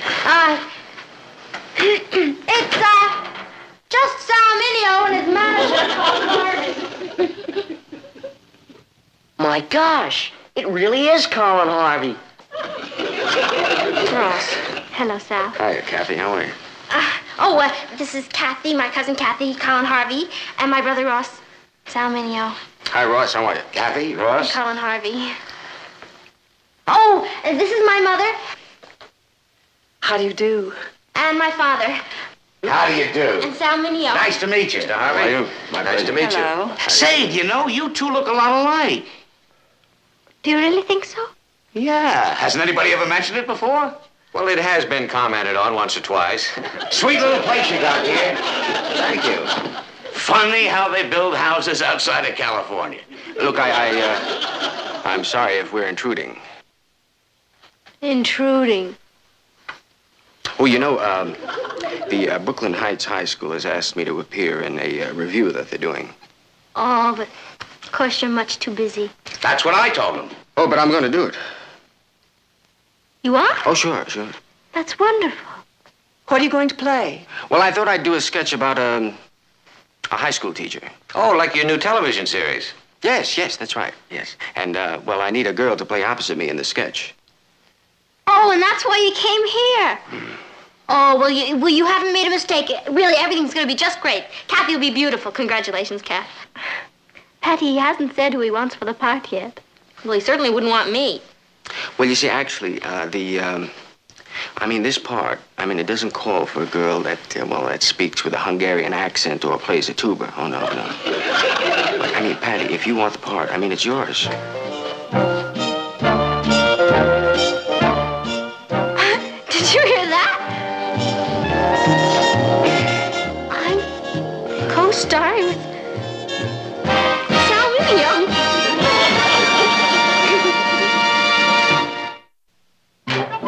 It's, just Sal Mineo and his manager. My gosh, it really is Colin Harvey. Ross. Hello, Sal. Hiya, Kathy. How are you? This is Kathy, my cousin Kathy, Colin Harvey, and my brother Ross, Sal Mineo. Hi, Ross. How are you? Kathy, Ross? Colin Harvey. Oh, this is my mother. How do you do? And my father. How do you do? And Sal Mineo. Nice to meet you. Mr. Harvey. How are you? Nice to meet Hello. you. Say, you know, you two look a lot alike. Do you really think so? Yeah. Hasn't anybody ever mentioned it before? Well, it has been commented on once or twice. Sweet little place you got here. Thank you. Funny how they build houses outside of California. Look, I'm sorry if we're intruding. Intruding. Oh, you know, the Brooklyn Heights High School has asked me to appear in a review that they're doing. Oh, but of course you're much too busy. That's what I told them. Oh, but I'm going to do it. You are? Oh, sure. That's wonderful. What are you going to play? Well, I thought I'd do a sketch about a high school teacher. Oh, like your new television series. Yes, that's right. Yes. And, well, I need a girl to play opposite me in the sketch. Oh, and that's why you came here. Oh, well, you haven't made a mistake. Really, everything's going to be just great. Kathy will be beautiful. Congratulations, Kath. Patty, he hasn't said who he wants for the part yet. Well, he certainly wouldn't want me. Well, you see, actually, this part, it doesn't call for a girl that, that speaks with a Hungarian accent or plays a tuba. Oh, no. But, Patty, if you want the part, it's yours. Did you hear that? I'm co-starring with Sal Mineo.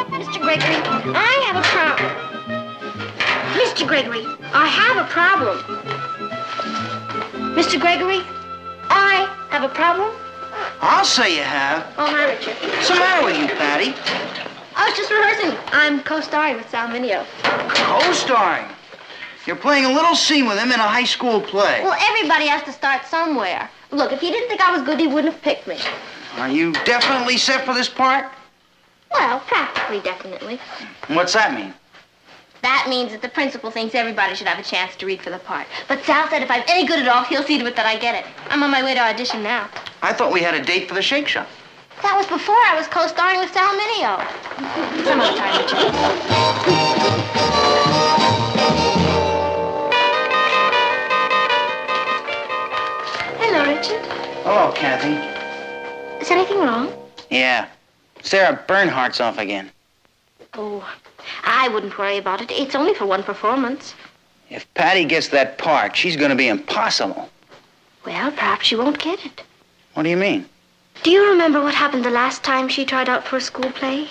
Mr. Gregory, I have a problem. Mr. Gregory, I have a problem. Mr. Gregory, I have a problem. I'll say you have. Oh, hi, Richard. What's the matter with you, Patty? I was just rehearsing. I'm co-starring with Sal Mineo. Co-starring. You're playing a little scene with him in a high school play. Well, everybody has to start somewhere. Look, if he didn't think I was good, he wouldn't have picked me. Are you definitely set for this part? Well, practically, definitely. What's that mean? That means that the principal thinks everybody should have a chance to read for the part. But Sal said if I'm any good at all, he'll see to it that I get it. I'm on my way to audition now. I thought we had a date for the Shake Shop. That was before I was co-starring with Sal Mineo. Some other time, Richard. Hello, Richard. Hello, Kathy. Is anything wrong? Yeah. Sarah Bernhardt's off again. Oh, I wouldn't worry about it. It's only for one performance. If Patty gets that part, she's going to be impossible. Well, perhaps she won't get it. What do you mean? Do you remember what happened the last time she tried out for a school play?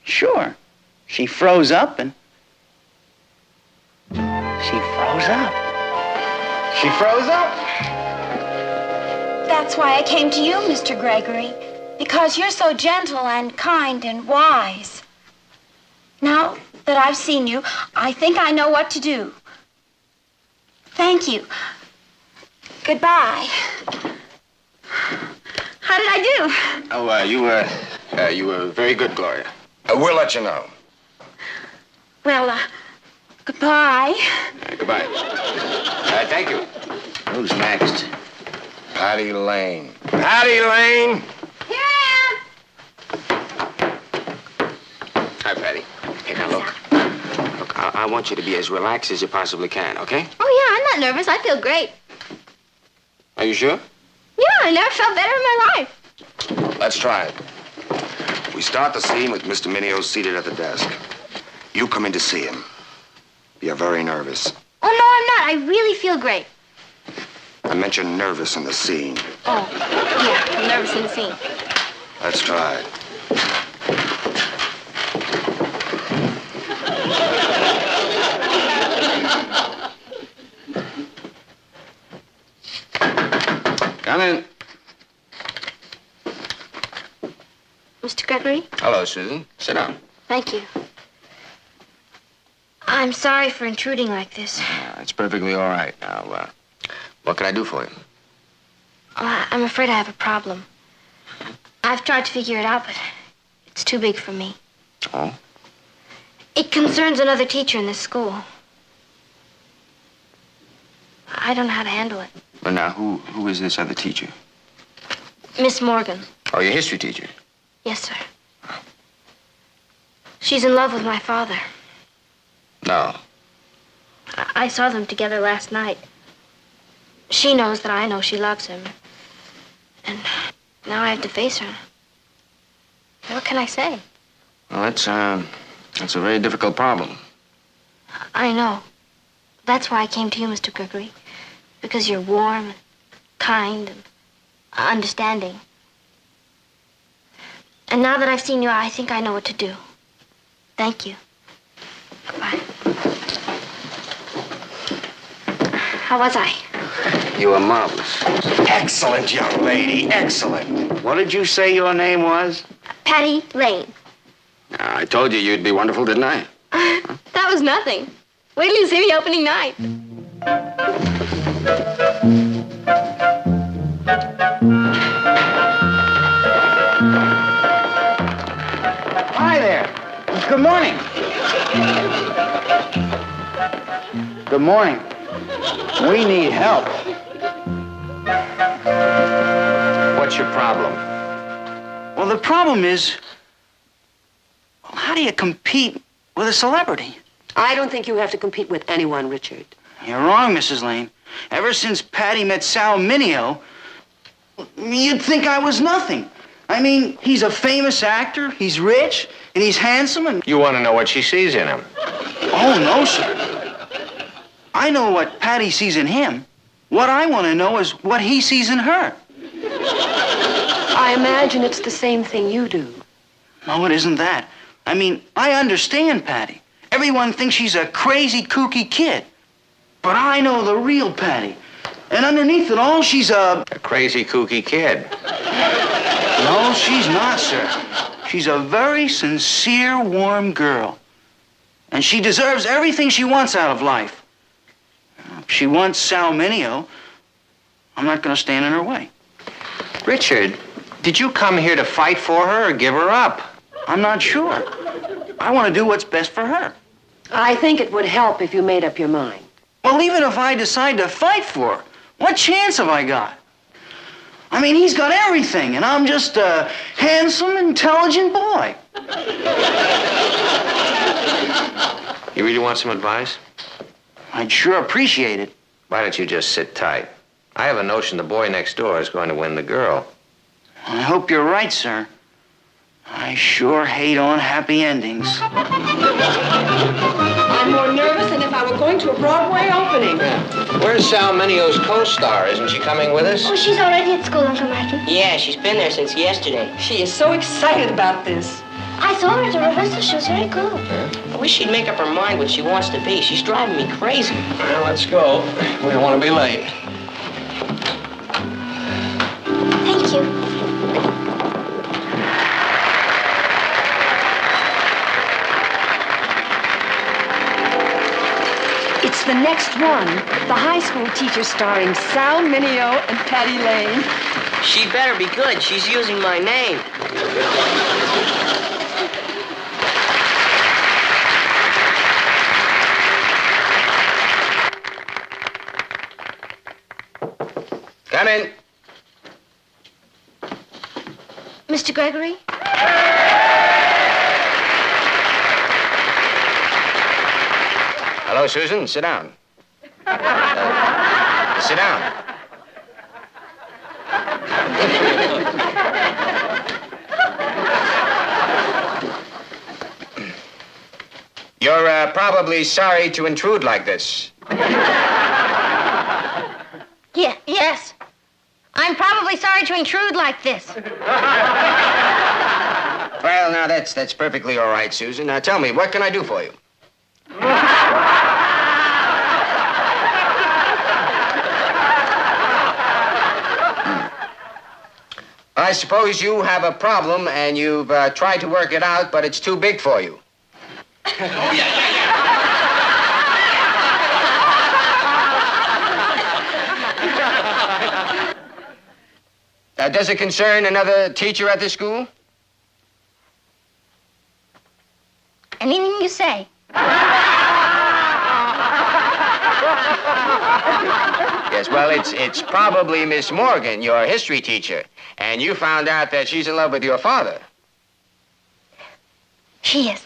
Sure. She froze up and... She froze up. She froze up. That's why I came to you, Mr. Gregory. Because you're so gentle and kind and wise. Now that I've seen you, I think I know what to do. Thank you. Goodbye. How did I do? Oh, you were very good, Gloria. We'll let you know. Well, goodbye. Goodbye. Thank you. Who's next? Patty Lane. Patty Lane! Here I Hi, Patty. Hey, now look. Look, I want you to be as relaxed as you possibly can, okay? Oh, yeah, I'm not nervous. I feel great. Are you sure? Yeah, I never felt better in my life. Let's try it. We start the scene with Mr. Minio seated at the desk. You come in to see him. You're very nervous. Oh, no, I'm not. I really feel great. I meant you're nervous in the scene. Oh, yeah, I'm nervous in the scene. Let's try it. Come in. Mr. Gregory? Hello, Susan. Sit down. Thank you. I'm sorry for intruding like this. It's perfectly all right. Now, what can I do for you? I'm afraid I have a problem. I've tried to figure it out, but it's too big for me. Oh? It concerns another teacher in this school. I don't know how to handle it. Well, now, who is this other teacher? Miss Morgan. Oh, your history teacher. Yes, sir. She's in love with my father. No. I saw them together last night. She knows that I know she loves him. And now I have to face her. What can I say? Well, that's a very difficult problem. I know. That's why I came to you, Mr. Gregory. Because you're warm and kind and understanding. And now that I've seen you, I think I know what to do. Thank you. Goodbye. How was I? You were marvelous. Excellent, young lady. Excellent. What did you say your name was? Patty Lane. I told you you'd be wonderful, didn't I? That was nothing. Wait till you see me opening night. Hi there. Good morning. Good morning. We need help. What's your problem? Well, the problem is, well, how do you compete with a celebrity? I don't think you have to compete with anyone, Richard. You're wrong, Mrs. Lane. Ever since Patty met Sal Minio, you'd think I was nothing. I mean, he's a famous actor, he's rich, and he's handsome, and... You want to know what she sees in him? Oh, no, sir. I know what Patty sees in him. What I want to know is what he sees in her. I imagine it's the same thing you do. No, it isn't that. I mean, I understand Patty. Everyone thinks she's a crazy, kooky kid. But I know the real Patty. And underneath it all, she's a crazy, kooky kid. No, she's not, sir. She's a very sincere, warm girl. And she deserves everything she wants out of life. If she wants Sal Minio, I'm not going to stand in her way. Richard, did you come here to fight for her or give her up? I'm not sure. I want to do what's best for her. I think it would help if you made up your mind. Well, even if I decide to fight for her, what chance have I got? I mean, he's got everything, and I'm just a handsome, intelligent boy. You really want some advice? I'd sure appreciate it. Why don't you just sit tight? I have a notion the boy next door is going to win the girl. I hope you're right, sir. I sure hate unhappy endings. I'm more nervous than if I were going to a Broadway opening. Where's Sal Minio's co-star? Isn't she coming with us? Oh, she's already at school, Uncle Martin. Yeah, she's been there since yesterday. She is so excited about this. I saw her at the rehearsal. She was very good. I wish she'd make up her mind what she wants to be. She's driving me crazy. Well, let's go. We don't want to be late. Thank you. It's the next one. The high school teacher starring Sal Mineo and Patty Lane. She better be good. She's using my name. Come in. Mr. Gregory? Hello, Susan. Sit down. Sit down. You're probably sorry to intrude like this. Yes. I'm probably sorry to intrude like this. Well, now, that's perfectly all right, Susan. Now, tell me, what can I do for you? I suppose you have a problem and you've tried to work it out, but it's too big for you. Does it concern another teacher at the school? Anything you say. Yes, well, it's probably Miss Morgan, your history teacher, and you found out that she's in love with your father. She is.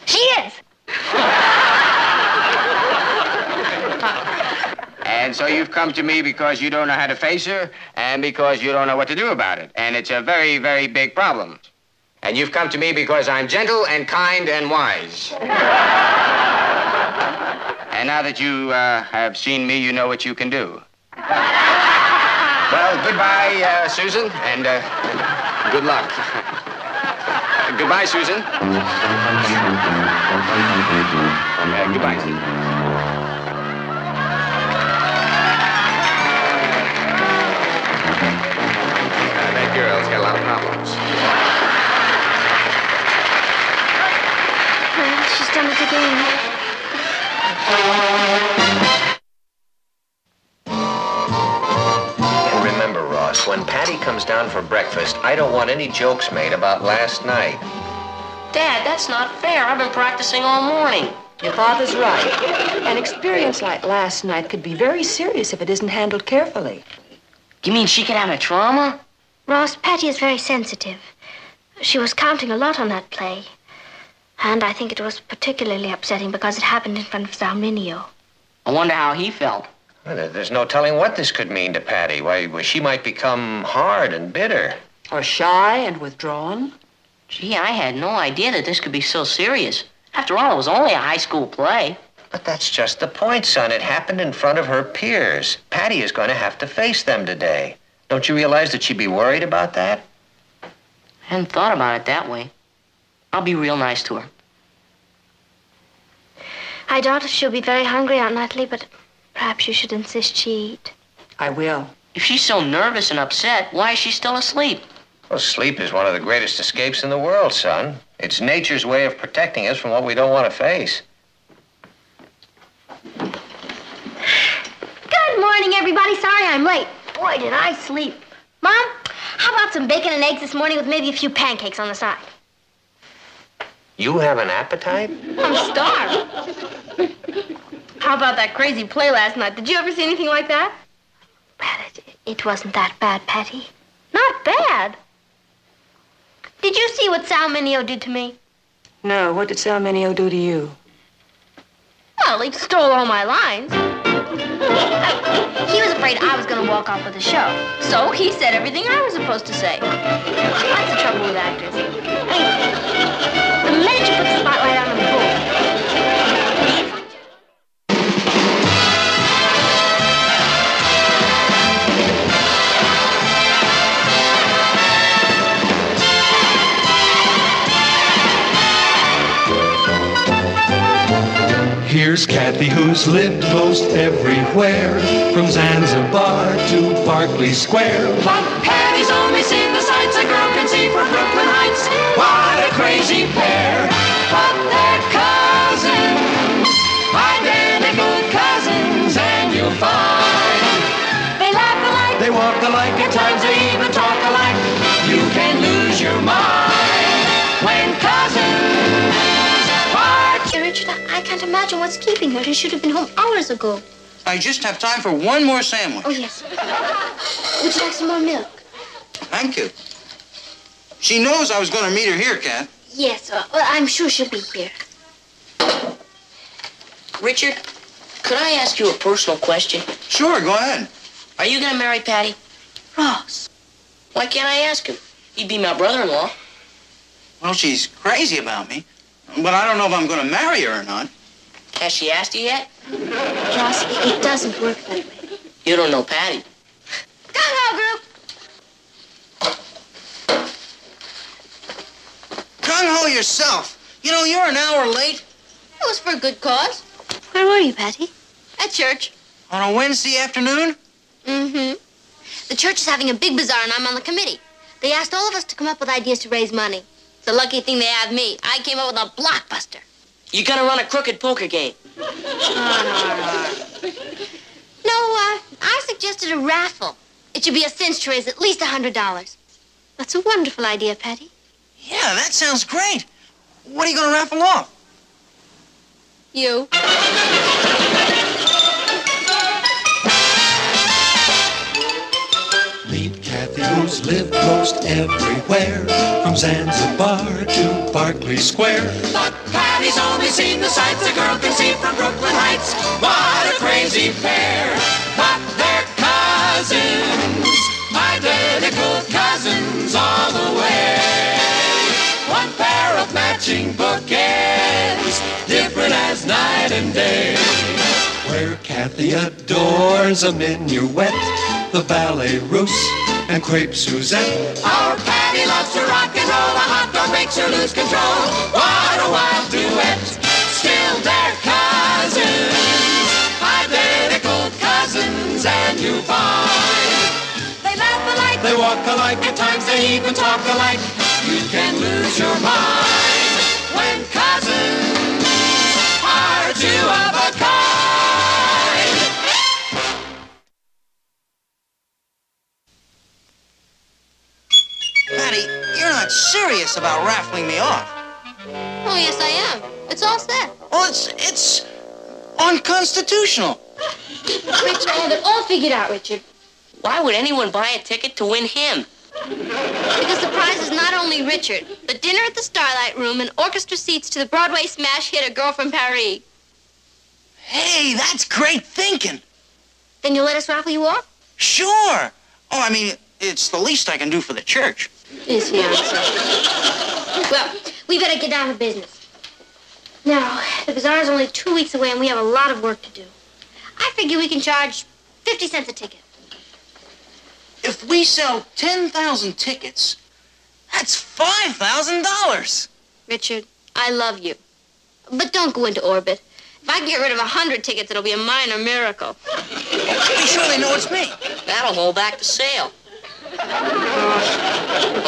And so you've come to me because you don't know how to face her and because you don't know what to do about it. And it's a very, very big problem. And you've come to me because I'm gentle and kind and wise. And now that you have seen me, you know what you can do. Well, goodbye, Susan, and good luck. Goodbye, Susan. Goodbye, Susan. That girl's got a lot of problems. Well, she's done it again. Remember, Ross, when Patty comes down for breakfast, I don't want any jokes made about last night. Dad, that's not fair. I've been practicing all morning. Your father's right. An experience like last night could be very serious if it isn't handled carefully. You mean she could have a trauma? Ross, Patty is very sensitive. She was counting a lot on that play. And I think it was particularly upsetting because it happened in front of Sal Mineo. I wonder how he felt. Well, there's no telling what this could mean to Patty. Why, she might become hard and bitter. Or shy and withdrawn. Gee, I had no idea that this could be so serious. After all, it was only a high school play. But that's just the point, son. It happened in front of her peers. Patty is going to have to face them today. Don't you realize that she'd be worried about that? I hadn't thought about it that way. I'll be real nice to her. I doubt if she'll be very hungry, Aunt Natalie, but perhaps you should insist she eat. I will. If she's so nervous and upset, why is she still asleep? Well, sleep is one of the greatest escapes in the world, son. It's nature's way of protecting us from what we don't want to face. Good morning, everybody. Sorry I'm late. Boy, did I sleep. Mom, how about some bacon and eggs this morning with maybe a few pancakes on the side? You have an appetite? I'm starved. How about that crazy play last night? Did you ever see anything like that? Well, it wasn't that bad, Patty. Not bad. Did you see what Sal Mineo did to me? No, what did Sal Mineo do to you? Well, he stole all my lines. He was afraid I was going to walk off with the show. So he said everything I was supposed to say. That's the trouble with actors. The minute you put the spotlight on them, boom. Here's Kathy, who's lived most everywhere, from Zanzibar to Berkeley Square. But Patty's only seen the sights a girl can see from Brooklyn Heights. What a crazy pair! But they're cousins, identical cousins, and you'll find they laugh alike, They walk alike, at times they even talk alike. You can lose your mind when cousins part. Richard, I can't imagine what's keeping her. She should have been home hours ago. I just have time for one more sandwich. Oh, yes. Would you like some more milk? Thank you. She knows I was going to meet her here, Kat. Yes, well, I'm sure she'll be here. Richard, could I ask you a personal question? Sure, go ahead. Are you gonna marry Patty? Ross. Why can't I ask him? He'd be my brother-in-law. Well, she's crazy about me, but I don't know if I'm going to marry her or not. Has she asked you yet? Ross, it doesn't work that way. You don't know Patty. Gung-ho group! Gung-ho yourself. You know, you're an hour late. It was for a good cause. Where were you, Patty? At church. On a Wednesday afternoon? Mm-hmm. The church is having a big bazaar, and I'm on the committee. They asked all of us to come up with ideas to raise money. It's a lucky thing they have me. I came up with a blockbuster. You gonna run a crooked poker game? No, I suggested a raffle. It should be a cinch to raise at least $100. That's a wonderful idea, Patty. Yeah, that sounds great. What are you going to raffle off? You. Meet Kathy, who's lived most everywhere, from Zanzibar to Berkeley Square. But Patty's only seen the sights a girl can see from Brooklyn Heights. What a crazy pair! But they're cousins, identical cousins all the way. One pair of matching bookends, different as night and day. Where Kathy adores a minuet, the ballet russe, and crepe Suzette. Our Patty loves to rock and roll, a hot dog makes her lose control. What a wild duet, still they're cousins, identical cousins, and you find they laugh alike, They walk alike, at times they even talk alike. You can lose your mind when cousins are two of a kind. Patty, you're not serious about raffling me off. Oh, yes, I am. It's all set. Well, it's unconstitutional. Richard, I have it all figured out, Richard. Why would anyone buy a ticket to win him? Because the prize is not only Richard, but dinner at the Starlight Room and orchestra seats to the Broadway smash hit A Girl from Paris. Hey, that's great thinking. Then you'll let us raffle you off? Sure. Oh, I mean, it's the least I can do for the church. Yes, fiancé. Well, we better get down to business. Now, the bazaar is only 2 weeks away, and we have a lot of work to do. I figure we can charge 50 cents a ticket. If we sell 10,000 tickets, that's $5,000. Richard, I love you. But don't go into orbit. If I can get rid of 100 tickets, it'll be a minor miracle. Be sure they know it's me. That'll hold back the sale.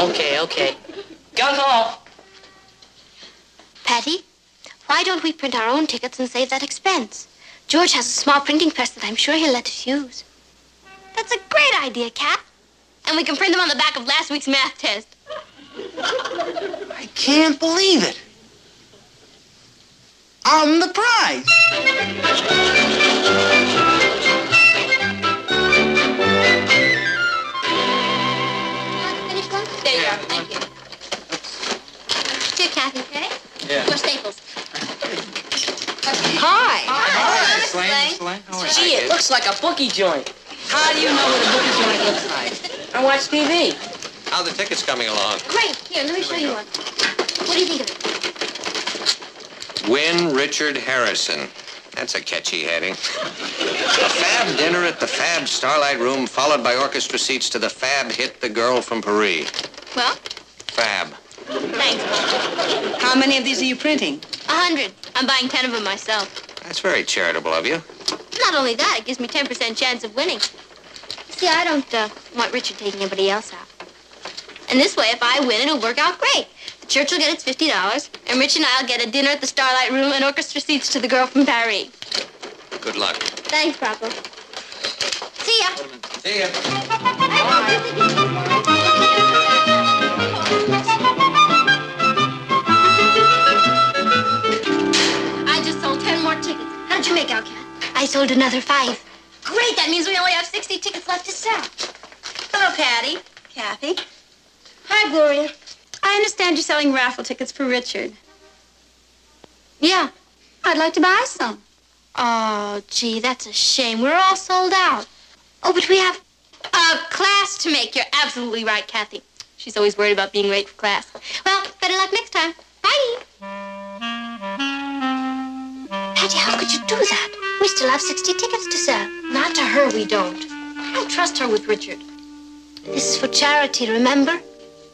Okay. Gung-ho! Patty, why don't we print our own tickets and save that expense? George has a small printing press that I'm sure he'll let us use. That's a great idea, Kat. And we can print them on the back of last week's math test. I can't believe it. I'm the prize. Finish one? There you are. Thank you. Here, Kathy, okay? Yeah. Your staples. Hi. Hi, Slane. How are you? Gee, it looks like a bookie joint. How do you know what a bookie joint looks like? I watch TV. How the tickets coming along? Great. Here, let me show you one. What do you think of it? Win Richard Harrison. That's a catchy heading. A fab dinner at the Fab Starlight Room, followed by orchestra seats to the Fab hit The Girl from Paris. Well, Fab. thanks, Mom. How many of these are you printing? 100. I'm buying 10 of them myself. That's very charitable of you. Not only that, it gives me 10% chance of winning. See, I don't want Richard taking anybody else out. And this way, if I win, it'll work out great. The church will get its $50, and Rich and I'll get a dinner at the Starlight Room and orchestra seats to the girl from Paris. Good luck. Thanks, Rocco. See ya. See ya. I just sold 10 more tickets. How did you make out, Kat? I sold another 5. Great, that means we only have 60 tickets left to sell. Hello, Patty. Kathy. Hi, Gloria. I understand you're selling raffle tickets for Richard. Yeah. I'd like to buy some. Oh, gee, that's a shame. We're all sold out. Oh, but we have a class to make. You're absolutely right, Kathy. She's always worried about being late for class. Well, better luck next time. Bye. Patty, how could you do that? We still have 60 tickets to sell. Not to her, we don't. I don't trust her with Richard. This is for charity, remember?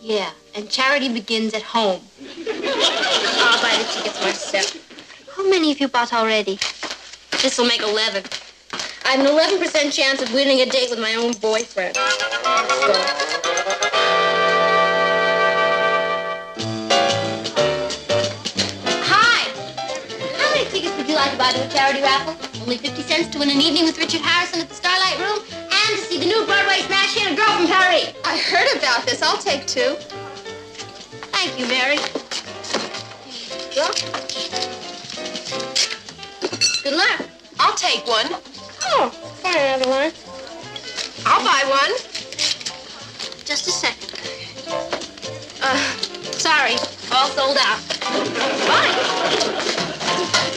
Yeah, and charity begins at home. I'll buy the tickets myself. How many have you bought already? This will make 11. I have an 11% chance of winning a date with my own boyfriend. Let's go. Hi! How many tickets would you like to buy to a charity raffle? Only 50 cents to win an evening with Richard Harrison at the Starlight Room and to see the new Broadway smash hit, A Girl from Paris. I heard about this. I'll take 2. Thank you, Mary. Here you go. Good luck. I'll take 1. Oh, find another one. I'll buy 1. Just a second. Sorry, all sold out. Bye.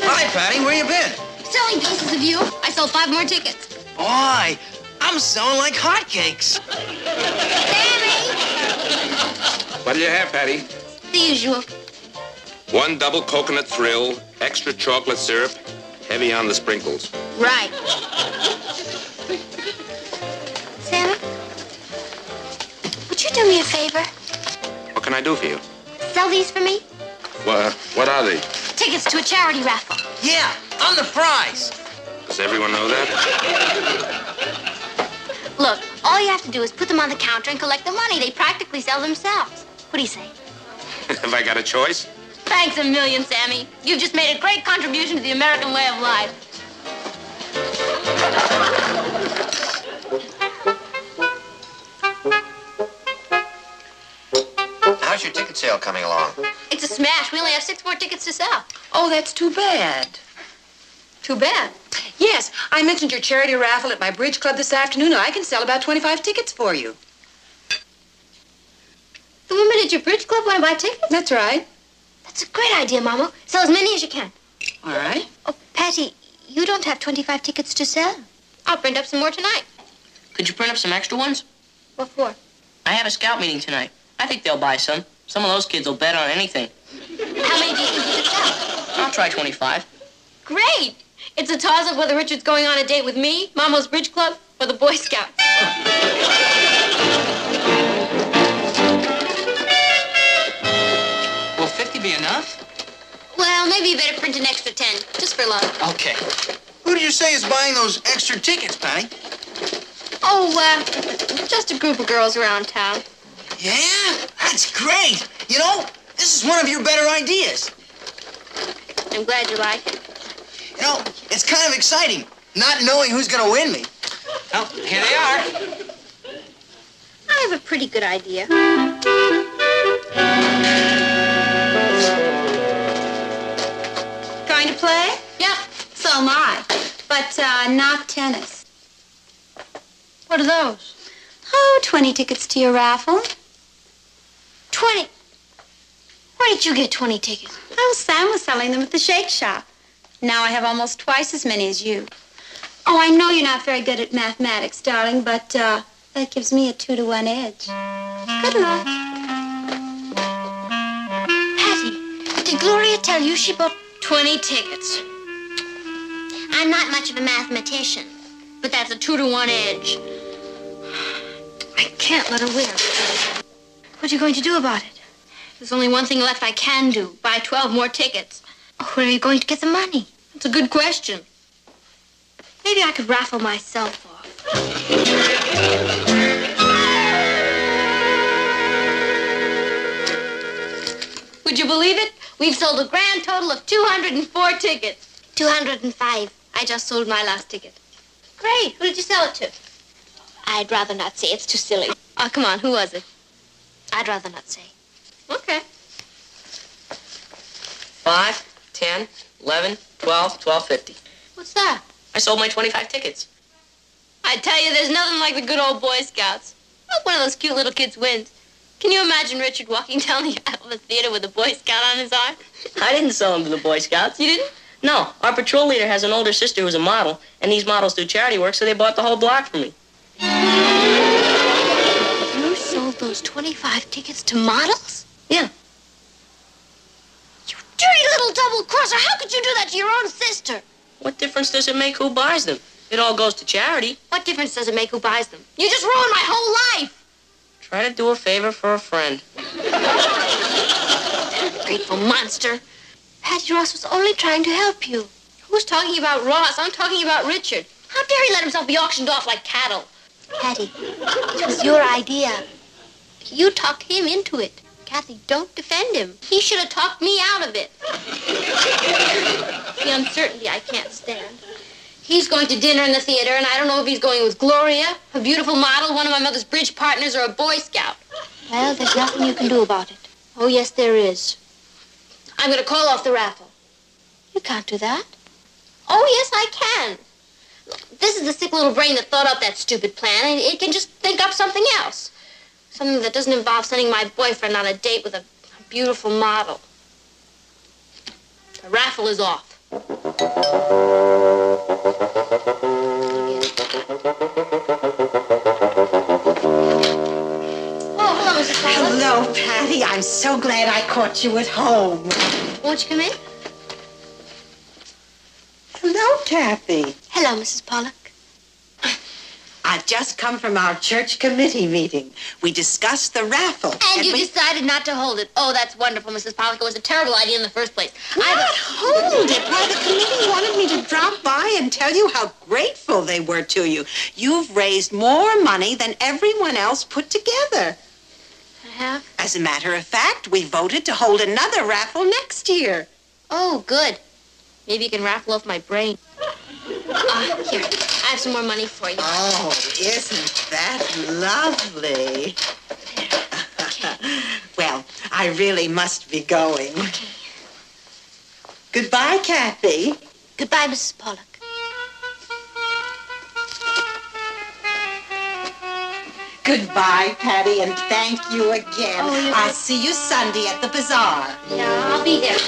Hi, Patty. Where you been? Selling pieces of you. I sold 5 more tickets. Boy, I'm selling like hotcakes. What do you have, Patty? The usual. 1 double coconut thrill, extra chocolate syrup, heavy on the sprinkles. Right. Sammy, would you do me a favor? What can I do for you? Sell these for me? What are they? Tickets to a charity raffle. Yeah, I'm the prize. Does everyone know that? Look, all you have to do is put them on the counter and collect the money. They practically sell themselves. What do you say? Have I got a choice? Thanks a million, Sammy. You've just made a great contribution to the American way of life. How's your ticket sale coming along? It's a smash. We only have 6 more tickets to sell. Oh, that's too bad. Too bad. Yes, I mentioned your charity raffle at my bridge club this afternoon, and I can sell about 25 tickets for you. The women at your bridge club want to buy tickets? That's right. That's a great idea, Mama. Sell as many as you can. All right. Oh, Patty, you don't have 25 tickets to sell. I'll print up some more tonight. Could you print up some extra ones? What for? I have a scout meeting tonight. I think they'll buy some. Some of those kids will bet on anything. How many do you think you could sell? I'll try 25. Great! It's a toss-up whether Richard's going on a date with me, Mama's bridge club, or the Boy Scouts. Will 50 be enough? Well, maybe you better print an extra 10, just for luck. Okay. Who did you say is buying those extra tickets, Patty? Oh, just a group of girls around town. Yeah, that's great. You know, this is one of your better ideas. I'm glad you like it. You know, it's kind of exciting, not knowing who's going to win me. Oh, here they are. I have a pretty good idea. Going to play? Yep. So am I. But not tennis. What are those? Oh, 20 tickets to your raffle. 20? Where did you get 20 tickets? Oh, Sam was selling them at the Shake Shop. Now I have almost twice as many as you. Oh, I know you're not very good at mathematics, darling, but that gives me a 2-to-1 edge. Good luck. Patty, did Gloria tell you she bought 20 tickets? I'm not much of a mathematician, but that's a 2-to-1 edge. I can't let her win. What are you going to do about it? There's only one thing left I can do. Buy 12 more tickets. Where are you going to get the money? It's a good question. Maybe I could raffle myself off. Would you believe it? We've sold a grand total of 204 tickets. 205. I just sold my last ticket. Great. Who did you sell it to? I'd rather not say. It's too silly. Oh, come on. Who was it? I'd rather not say. Okay. 5, 10, 11, 12, 12.50. What's that? I sold my 25 tickets. I tell you, there's nothing like the good old Boy Scouts. Look, one of those cute little kids wins. Can you imagine Richard walking down the aisle of the theater with a Boy Scout on his arm? I didn't sell them to the Boy Scouts. You didn't? No, our patrol leader has an older sister who's a model, and these models do charity work, so they bought the whole block for me. You sold those 25 tickets to models? Yeah. You dirty little double-crosser. How could you do that to your own sister? What difference does it make who buys them? It all goes to charity. What difference does it make who buys them? You just ruined my whole life. Try to do a favor for a friend. Grateful monster. Patty Ross was only trying to help you. Who's talking about Ross? I'm talking about Richard. How dare he let himself be auctioned off like cattle? Patty, it was your idea. You talked him into it. Kathy, don't defend him. He should have talked me out of it. The uncertainty I can't stand. He's going to dinner in the theater, and I don't know if he's going with Gloria, a beautiful model, one of my mother's bridge partners, or a Boy Scout. Well, there's nothing you can do about it. Oh, yes, there is. I'm going to call off the raffle. You can't do that. Oh, yes, I can. Look, this is the sick little brain that thought up that stupid plan, and it can just think up something else. Something that doesn't involve sending my boyfriend on a date with a beautiful model. The raffle is off. Hello, Patty. I'm so glad I caught you at home. Won't you come in? Hello, Kathy. Hello, Mrs. Pollock. I've just come from our church committee meeting. We discussed the raffle. And you decided not to hold it. Oh, that's wonderful, Mrs. Pollock. It was a terrible idea in the first place. Hold it. Why, the committee wanted me to drop by and tell you how grateful they were to you. You've raised more money than everyone else put together. I have? As a matter of fact, we voted to hold another raffle next year. Oh, good. Maybe you can raffle off my brain. Here, I have some more money for you. Oh, isn't that lovely? Well, I really must be going. Okay. Goodbye, Kathy. Goodbye, Mrs. Pollock. Goodbye, Patty, and thank you again. Oh, I'll see you Sunday at the bazaar. Yeah, I'll be there.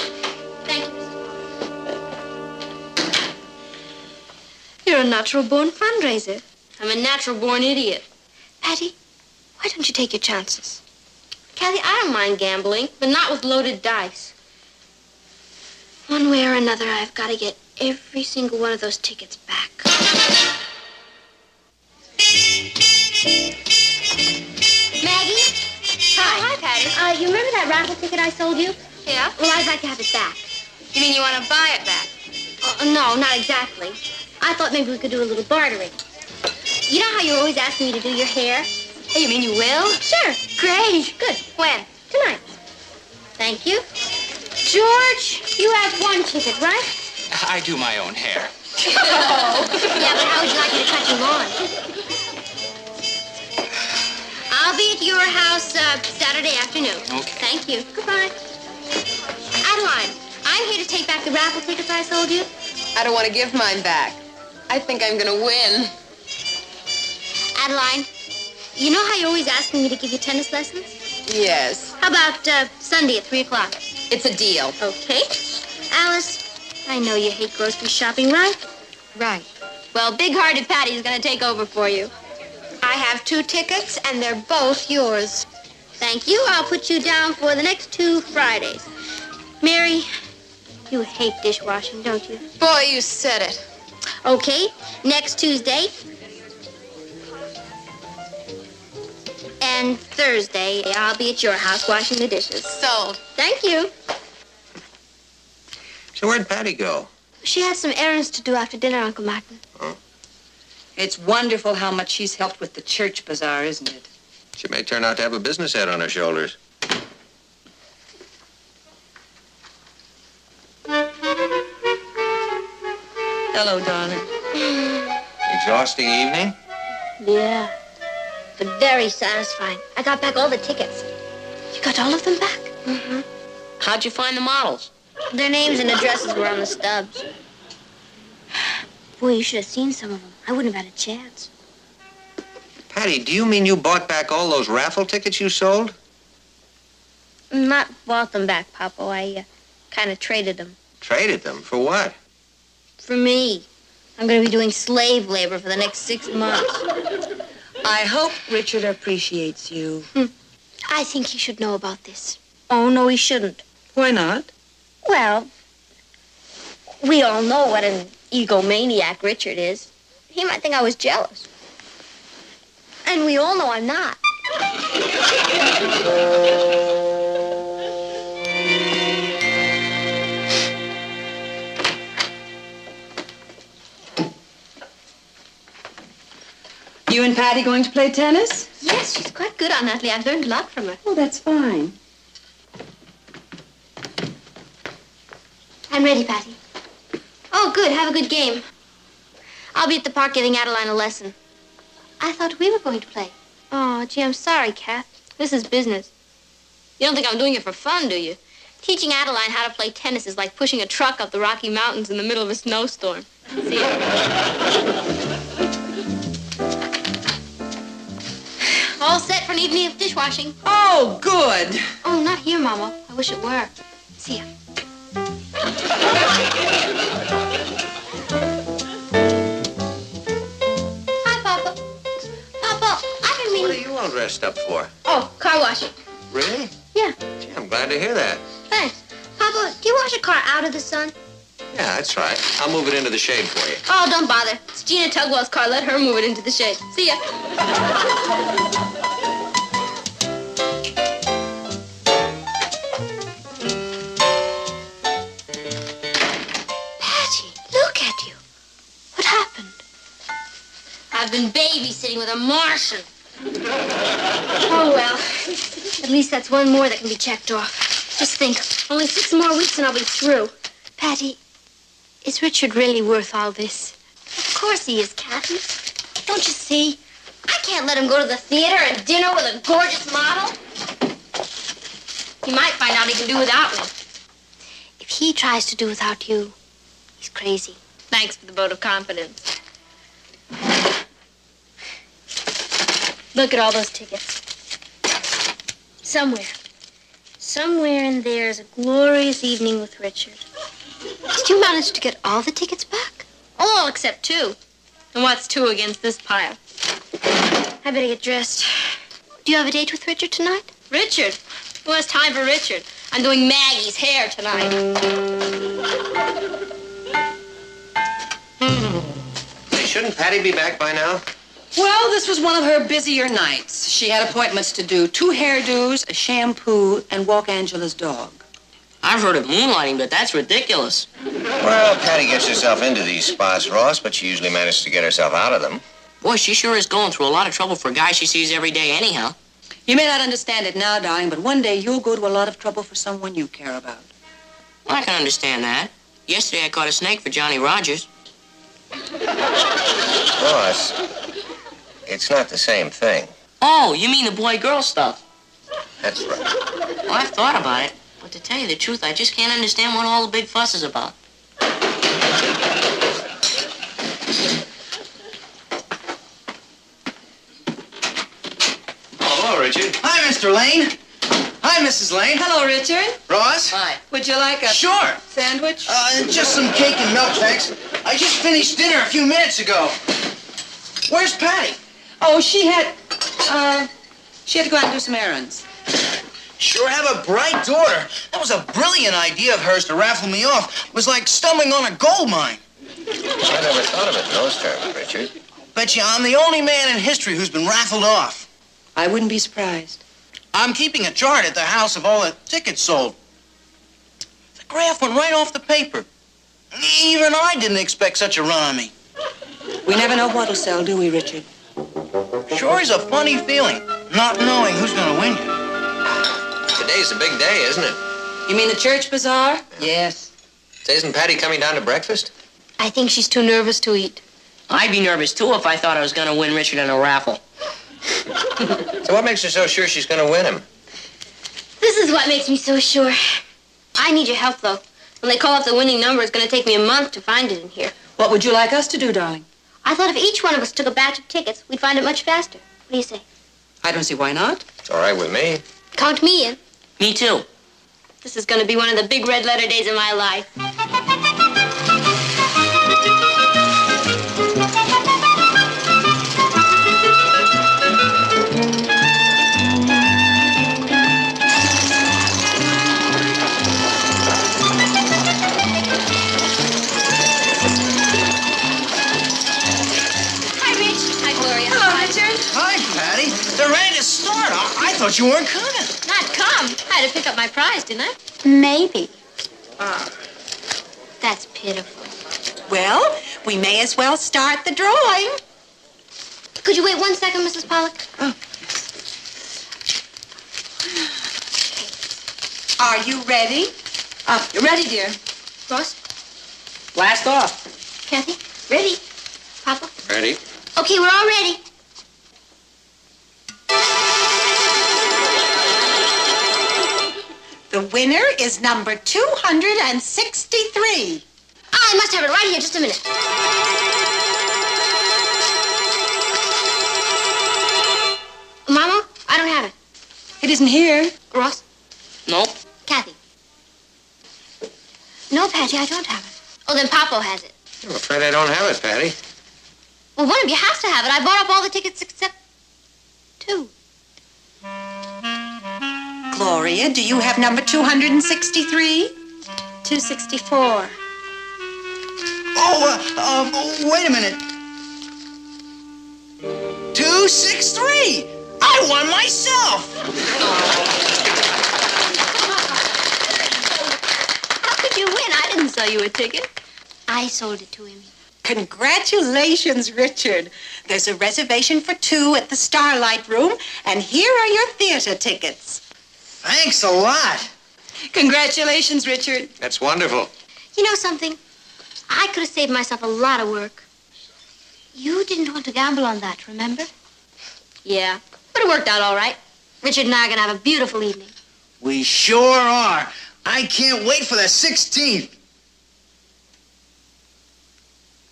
Thank you. You're a natural-born fundraiser. I'm a natural-born idiot. Patty, why don't you take your chances? Kathy, I don't mind gambling, but not with loaded dice. One way or another, I've got to get every single one of those tickets back. Maggie? Hi, Patty. You remember that raffle ticket I sold you? Yeah? Well, I'd like to have it back. You mean you want to buy it back? No, not exactly. I thought maybe we could do a little bartering. You know how you're always asking me to do your hair? Hey, you mean you will? Sure. Great. Good. When? Tonight. Thank you. George, you have one ticket, right? I do my own hair. Oh. Yeah, but how would you like me to cut your lawn? I'll be at your house Saturday afternoon. Okay. Thank you. Goodbye. Adeline, I'm here to take back the raffle tickets I sold you. I don't want to give mine back. I think I'm going to win. Adeline, you know how you're always asking me to give you tennis lessons? Yes. How about Sunday at 3 o'clock? It's a deal. Okay. Alice, I know you hate grocery shopping, right? Right. Well, big-hearted Patty's going to take over for you. I have 2 tickets, and they're both yours. Thank you. I'll put you down for the next 2 Fridays. Mary, you hate dishwashing, don't you? Boy, you said it. Okay, next Tuesday and Thursday, I'll be at your house washing the dishes. Sold. Thank you. So where'd Patty go? She has some errands to do after dinner, Uncle Martin. It's wonderful how much she's helped with the church bazaar, isn't it? She may turn out to have a business head on her shoulders. Hello, darling. Exhausting evening? Yeah, but very satisfying. I got back all the tickets. You got all of them back? Mm-hmm. How'd you find the models? Their names and addresses were on the stubs. Boy, you should have seen some of them. I wouldn't have had a chance. Patty, do you mean you bought back all those raffle tickets you sold? Not bought them back, Papa. I kind of traded them. Traded them? For what? For me. I'm going to be doing slave labor for the next 6 months. I hope Richard appreciates you. I think he should know about this. Oh, no, he shouldn't. Why not? Well, we all know what an egomaniac Richard is. He might think I was jealous. And we all know I'm not. You and Patty going to play tennis? Yes, she's quite good on that, Lee. I've learned a lot from her. Oh, that's fine. I'm ready, Patty. Oh, good. Have a good game. I'll be at the park giving Adeline a lesson. I thought we were going to play. Oh, gee, I'm sorry, Kath. This is business. You don't think I'm doing it for fun, do you? Teaching Adeline how to play tennis is like pushing a truck up the Rocky Mountains in the middle of a snowstorm. See ya. All set for an evening of dishwashing. Oh, good. Oh, not here, Mama. I wish it were. See ya. Hi, Papa. Papa, I didn't mean... What are you all dressed up for? Oh, car wash. Really? Yeah, Gee, I'm glad to hear that. thanks. Papa, do you wash a car out of the sun? Yeah, that's right. I'll move it into the shade for you. Oh, don't bother. It's Gina Tugwell's car. Let her move it into the shade. See ya. Patty, look at you. What happened? I've been babysitting with a Martian. Oh, well. At least that's one more that can be checked off. Just think, only 6 more weeks and I'll be through. Patty, is Richard really worth all this? Of course he is, Kathy. Don't you see? I can't let him go to the theater and dinner with a gorgeous model. He might find out he can do without me. If he tries to do without you, he's crazy. Thanks for the vote of confidence. Look at all those tickets. Somewhere in there is a glorious evening with Richard. Did you manage to get all the tickets back? All except 2. And what's 2 against this pile? I better get dressed. Do you have a date with Richard tonight? Richard? Who has time for Richard? I'm doing Maggie's hair tonight. Hey, shouldn't Patty be back by now? Well, this was one of her busier nights. She had appointments to do 2 hairdos, a shampoo, and walk Angela's dog. I've heard of moonlighting, but that's ridiculous. Well, Patty gets herself into these spots, Ross, but she usually manages to get herself out of them. Boy, she sure is going through a lot of trouble for a guy she sees every day anyhow. You may not understand it now, darling, but one day you'll go to a lot of trouble for someone you care about. Well, I can understand that. Yesterday I caught a snake for Johnny Rogers. Ross, it's not the same thing. Oh, you mean the boy-girl stuff? That's right. Well, I've thought about it. But to tell you the truth, I just can't understand what all the big fuss is about. Hello, Richard. Hi, Mr. Lane. Hi, Mrs. Lane. Hello, Richard. Ross? Hi. Would you like a Sure. sandwich? Just some cake and milk, thanks. I just finished dinner a few minutes ago. Where's Patty? Oh, she had to go out and do some errands. Sure have a bright daughter. That was a brilliant idea of hers to raffle me off. It was like stumbling on a gold mine. I never thought of it in those terms, Richard. Bet you I'm the only man in history who's been raffled off. I wouldn't be surprised. I'm keeping a chart at the house of all the tickets sold. The graph went right off the paper. Even I didn't expect such a run on me. We never know what'll sell, do we, Richard? Sure is a funny feeling, not knowing who's gonna win you. Today's a big day, isn't it? You mean the church bazaar? Yes. So isn't Patty coming down to breakfast? I think she's too nervous to eat. I'd be nervous, too, if I thought I was going to win Richard in a raffle. So what makes her so sure she's going to win him? This is what makes me so sure. I need your help, though. When they call up the winning number, it's going to take me a month to find it in here. What would you like us to do, darling? I thought if each one of us took a batch of tickets, we'd find it much faster. What do you say? I don't see why not. It's all right with me. Count me in. Me, too. This is going to be one of the big red letter days of my life. Hi, Rich. Hi, Gloria. Hello, Richard. Hi, Patty. They're ready to start. I thought you weren't coming. Not come. I had to pick up my prize, didn't I? Maybe. That's pitiful. Well, we may as well start the drawing. Could you wait 1 second, Mrs. Pollock? Are you ready? You're ready, dear. Ross? Blast off. Kathy? Ready? Papa? Ready? Okay, we're all ready. The winner is number 263. I must have it right here. Just a minute. Mama, I don't have it. It isn't here. Ross? Nope. Kathy? No, Patty, I don't have it. Oh, then Papa has it. I'm afraid I don't have it, Patty. Well, one of you has to have it. I bought up all the tickets except 2. Gloria, do you have number 263? 264. Wait a minute. 263. I won myself. How could you win? I didn't sell you a ticket. I sold it to him. Congratulations, Richard. There's a reservation for 2 at the Starlight Room, and here are your theater tickets. Thanks a lot. Congratulations, Richard. That's wonderful. You know something? I could have saved myself a lot of work. You didn't want to gamble on that, remember? Yeah, but it worked out all right. Richard and I are going to have a beautiful evening. We sure are. I can't wait for the 16th.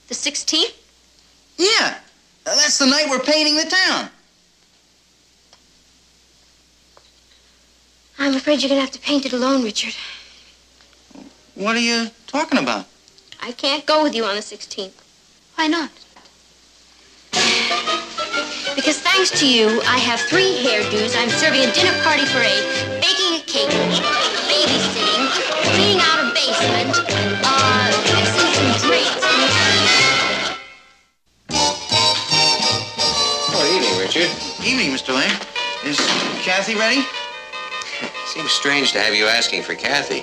The 16th? Yeah, that's the night we're painting the town. I'm afraid you're going to have to paint it alone, Richard. What are you talking about? I can't go with you on the 16th. Why not? Because thanks to you, I have 3 hairdos. I'm serving a dinner party for 8, baking a cake, babysitting, cleaning out a basement, fixing some drapes. Good evening, Richard. Evening, Mr. Lane. Is Kathy ready? Seems strange to have you asking for Kathy.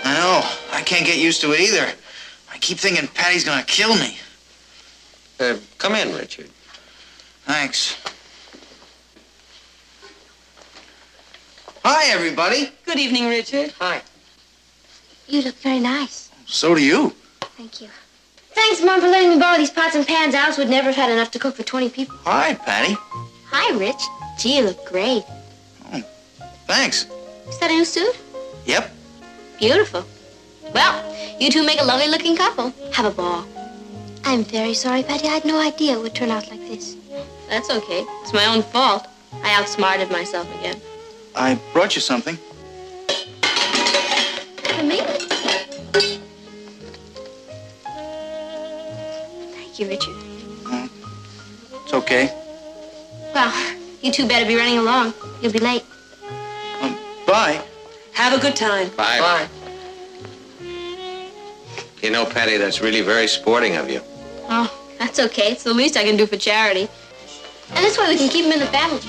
I know. I can't get used to it either. I keep thinking Patty's gonna kill me. Come in, Richard. Thanks. Hi, everybody. Good evening, Richard. Hi. You look very nice. So do you. Thank you. Thanks, Mom, for letting me borrow these pots and pans. Alice would never have had enough to cook for 20 people. Hi, Patty. Hi, Rich. Gee, you look great. Thanks. Is that a new suit? Yep. Beautiful. Well, you two make a lovely-looking couple. Have a ball. I'm very sorry, Patty. I had no idea it would turn out like this. That's okay. It's my own fault. I outsmarted myself again. I brought you something. For me? Thank you, Richard. It's okay. Well, you two better be running along. You'll be late. Bye. Have a good time. Bye. Bye. You know, Patty, that's really very sporting of you. Oh, that's okay. It's the least I can do for charity. And this way we can keep him in the family.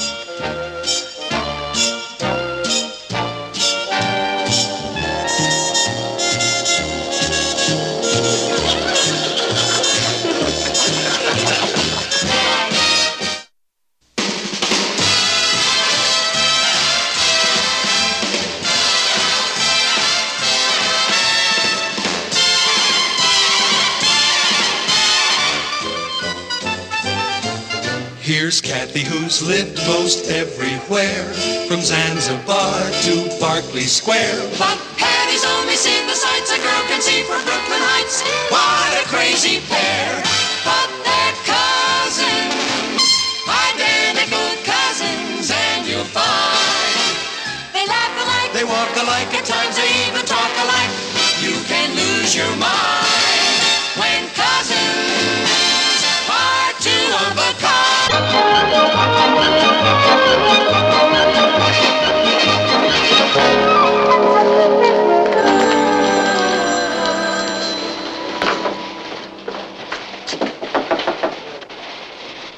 Here's Kathy, who's lived most everywhere, from Zanzibar to Berkeley Square. But Patty's only seen the sights a girl can see from Brooklyn Heights. What a crazy pair. But they're cousins, identical cousins, and you'll find they laugh alike, they walk alike, at times they even talk alike. You can lose your mind when cousins are two of a kind.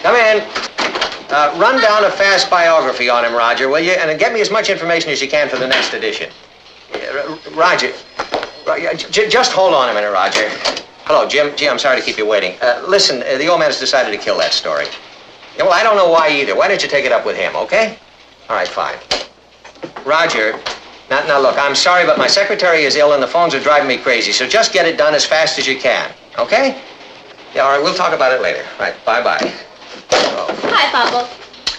Come in. Run down a fast biography on him, Roger, will you? And get me as much information as you can for the next edition. Roger, just hold on a minute, Roger. Hello, Jim. Gee, I'm sorry to keep you waiting. Listen, the old man has decided to kill that story. Yeah, well, I don't know why either. Why don't you take it up with him, okay? All right, fine. Roger, now look, I'm sorry, but my secretary is ill and the phones are driving me crazy, so just get it done as fast as you can, okay? Yeah, all right, we'll talk about it later. All right, bye-bye. Hi, Papa.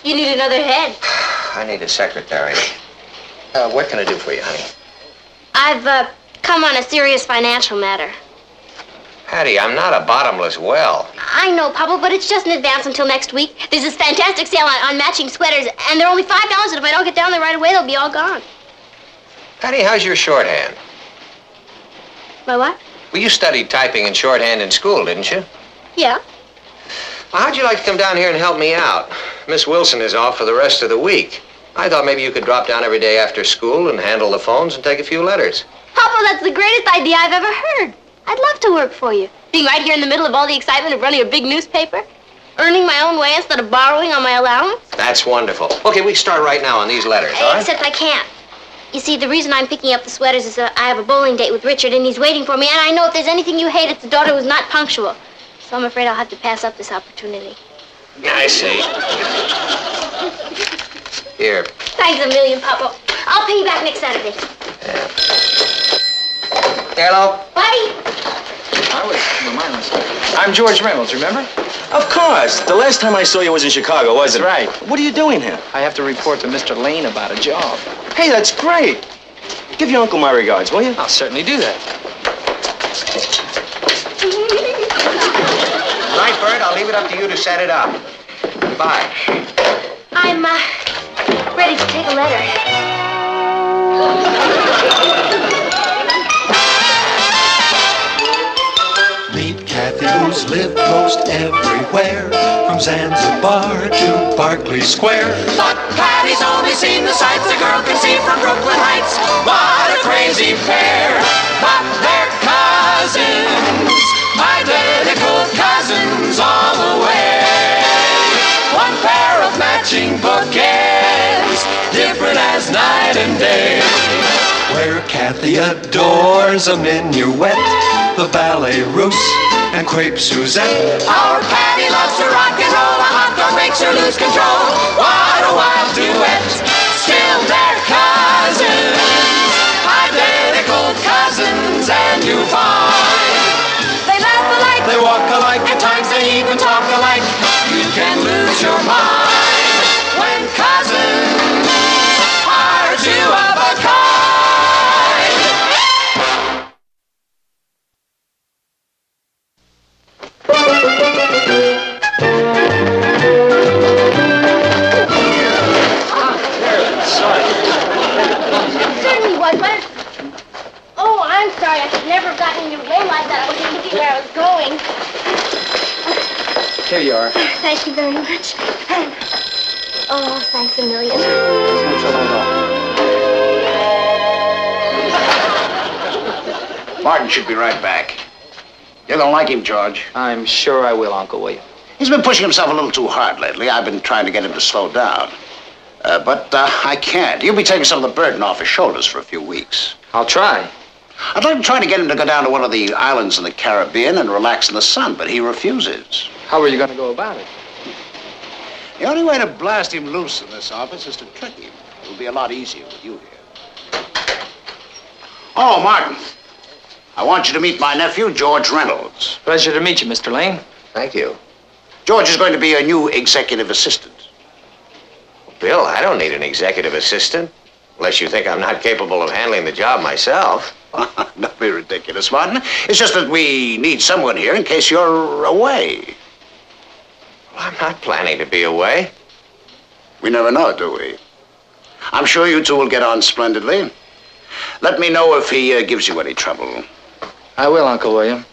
You need another head. I need a secretary. What can I do for you, honey? I've come on a serious financial matter. Patty, I'm not a bottomless well. I know, Papa, but it's just in advance until next week. There's this fantastic sale on matching sweaters, and they're only $5, and if I don't get down there right away, they'll be all gone. Patty, how's your shorthand? My what? Well, you studied typing and shorthand in school, didn't you? Yeah. Well, how'd you like to come down here and help me out? Miss Wilson is off for the rest of the week. I thought maybe you could drop down every day after school and handle the phones and take a few letters. Papa, that's the greatest idea I've ever heard. I'd love to work for you. Being right here in the middle of all the excitement of running a big newspaper. Earning my own way instead of borrowing on my allowance. That's wonderful. Okay, we can start right now on these letters, all right? Except I can't. You see, the reason I'm picking up the sweaters is that I have a bowling date with Richard, and he's waiting for me, and I know if there's anything you hate, it's a daughter who's not punctual. So I'm afraid I'll have to pass up this opportunity. I see. Here. Thanks a million, Papa. I'll pay you back next Saturday. Hello? Buddy! I'm George Reynolds, remember? Of course. The last time I saw you was in Chicago, wasn't it? Right. What are you doing here? I have to report to Mr. Lane about a job. Hey, that's great. Give your uncle my regards, will you? I'll certainly do that. Right, Bert, I'll leave it up to you to set it up. Bye. I'm, ready to take a letter. Meet Kathy, who's lived most everywhere, from Zanzibar to Berkeley Square. But Patty's only seen the sights a girl can see from Brooklyn Heights. What a crazy pair. But they're cousins, identical cousins all the way. One pair of matching bookends, different as night and day. Where Kathy adores a minuet, the ballet russe, and crepe Suzette. Our Patty loves to rock and roll, a hot dog makes her lose control. What a wild duet, still they're cousins, identical cousins, and you find they laugh alike, they walk alike, at times they even talk alike. You can lose your mind when cousins are two of a kind. Certainly was, but... Oh, I'm sorry. I should never have gotten in your way like that. I wasn't looking where I was going. Here you are. Thank you very much. Oh, thanks a million. Martin should be right back. You don't like him, George? I'm sure I will, Uncle William. He's been pushing himself a little too hard lately. I've been trying to get him to slow down. But I can't. He'll be taking some of the burden off his shoulders for a few weeks. I'll try. I'd like to try to get him to go down to one of the islands in the Caribbean and relax in the sun, but he refuses. How are you going to go about it? The only way to blast him loose in this office is to trick him. It'll be a lot easier with you here. Oh, Martin. I want you to meet my nephew, George Reynolds. Pleasure to meet you, Mr. Lane. Thank you. George is going to be your new executive assistant. Bill, I don't need an executive assistant. Unless you think I'm not capable of handling the job myself. Don't be ridiculous, Martin. It's just that we need someone here in case you're away. Well, I'm not planning to be away. We never know, do we? I'm sure you two will get on splendidly. Let me know if he gives you any trouble. I will, Uncle William.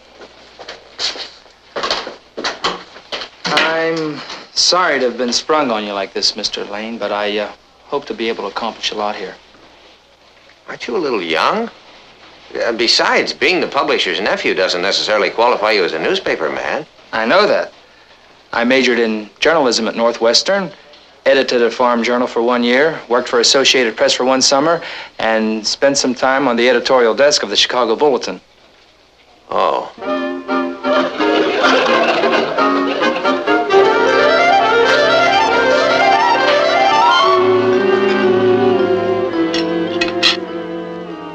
I'm sorry to have been sprung on you like this, Mr. Lane, but I hope to be able to accomplish a lot here. Aren't you a little young? Besides, being the publisher's nephew doesn't necessarily qualify you as a newspaper man. I know that. I majored in journalism at Northwestern, edited a farm journal for 1 year, worked for Associated Press for 1 summer, and spent some time on the editorial desk of the Chicago Bulletin. Oh.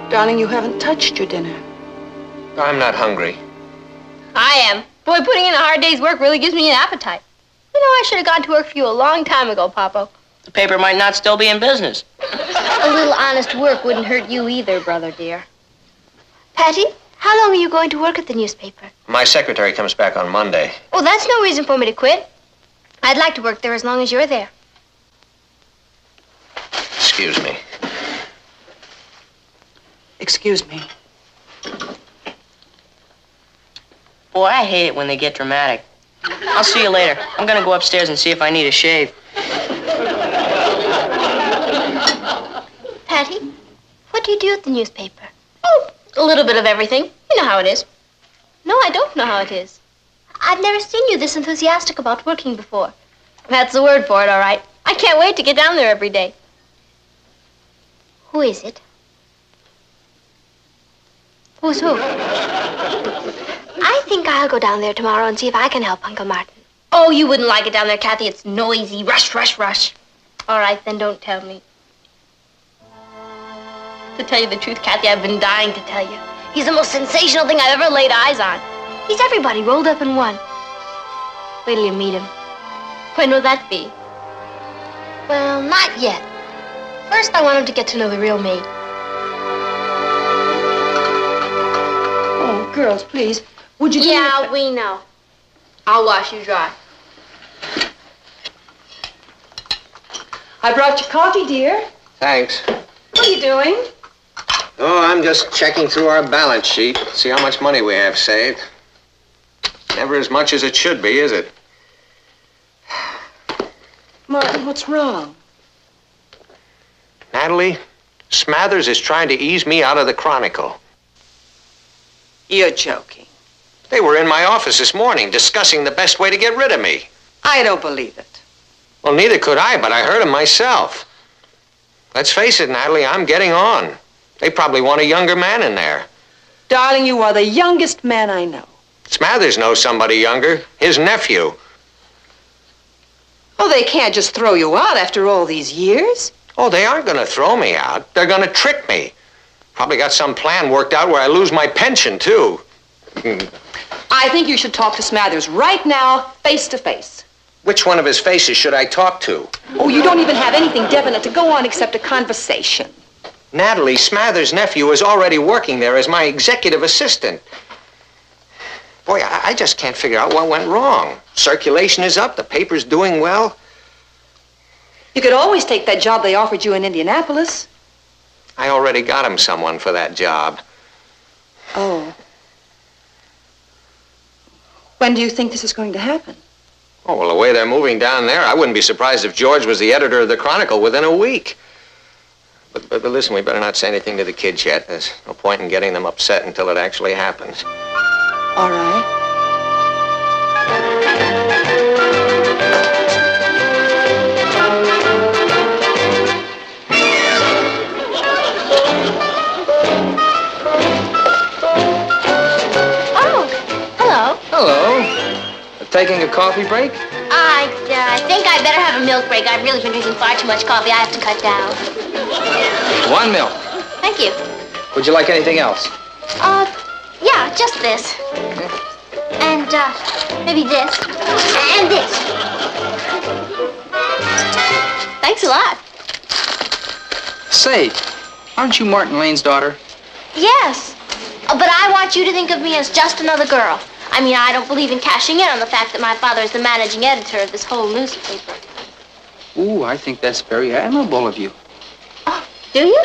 Darling, you haven't touched your dinner. I'm not hungry. I am. Boy, putting in a hard day's work really gives me an appetite. You know, I should have gone to work for you a long time ago, Papa. The paper might not still be in business. A little honest work wouldn't hurt you either, brother dear. Patty, how long are you going to work at the newspaper? My secretary comes back on Monday. Oh, that's no reason for me to quit. I'd like to work there as long as you're there. Excuse me. Excuse me. Boy, I hate it when they get dramatic. I'll see you later. I'm gonna go upstairs and see if I need a shave. Patty, what do you do at the newspaper? Oh, a little bit of everything. You know how it is. No, I don't know how it is. I've never seen you this enthusiastic about working before. That's the word for it, all right. I can't wait to get down there every day. Who is it? Who's who? I think I'll go down there tomorrow and see if I can help Uncle Martin. Oh, you wouldn't like it down there, Kathy. It's noisy. Rush, rush, rush. All right, then don't tell me. To tell you the truth, Kathy, I've been dying to tell you. He's the most sensational thing I've ever laid eyes on. He's everybody rolled up in one. Wait till you meet him. When will that be? Well, not yet. First, I want him to get to know the real me. Oh, girls, please. Would you do me Yeah, we know. I'll wash you dry. I brought you coffee, dear. Thanks. What are you doing? Oh, I'm just checking through our balance sheet. See how much money we have saved. Never as much as it should be, is it? Martin, what's wrong? Natalie, Smathers is trying to ease me out of the Chronicle. You're joking. They were in my office this morning discussing the best way to get rid of me. I don't believe it. Well, neither could I, but I heard them myself. Let's face it, Natalie, I'm getting on. They probably want a younger man in there. Darling, you are the youngest man I know. Smathers knows somebody younger, his nephew. Oh, they can't just throw you out after all these years. Oh, they aren't going to throw me out. They're going to trick me. Probably got some plan worked out where I lose my pension, too. I think you should talk to Smathers right now, face to face. Which one of his faces should I talk to? Oh, you don't even have anything definite to go on except a conversation. Natalie, Smathers' nephew is already working there as my executive assistant. Boy, I just can't figure out what went wrong. Circulation is up, the paper's doing well. You could always take that job they offered you in Indianapolis. I already got him someone for that job. Oh. When do you think this is going to happen? Oh, well, the way they're moving down there, I wouldn't be surprised if George was the editor of the Chronicle within a week. But listen, we better not say anything to the kids yet. There's no point in getting them upset until it actually happens. All right. Hello. Taking a coffee break? I think I better have a milk break. I've really been drinking far too much coffee. I have to cut down. 1 milk. Thank you. Would you like anything else? Yeah, just this. And, maybe this. And this. Thanks a lot. Say, aren't you Martin Lane's daughter? Yes. But I want you to think of me as just another girl. I mean, I don't believe in cashing in on the fact that my father is the managing editor of this whole newspaper. Ooh, I think that's very admirable of you. Oh, do you?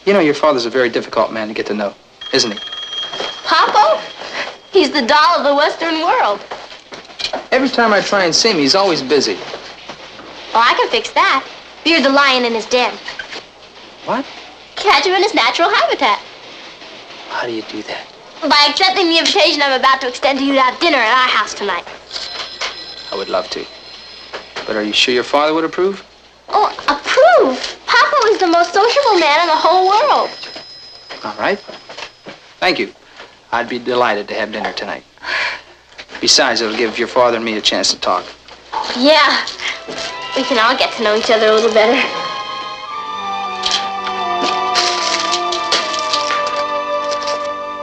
You know, your father's a very difficult man to get to know, isn't he? Papa? He's the doll of the Western world. Every time I try and see him, he's always busy. Oh, I can fix that. Beard the lion in his den. What? Catch him in his natural habitat. How do you do that? By accepting the invitation I'm about to extend to you to have dinner at our house tonight. I would love to. But are you sure your father would approve? Oh, approve? Papa is the most sociable man in the whole world. All right. Thank you. I'd be delighted to have dinner tonight. Besides, it'll give your father and me a chance to talk. Yeah. We can all get to know each other a little better.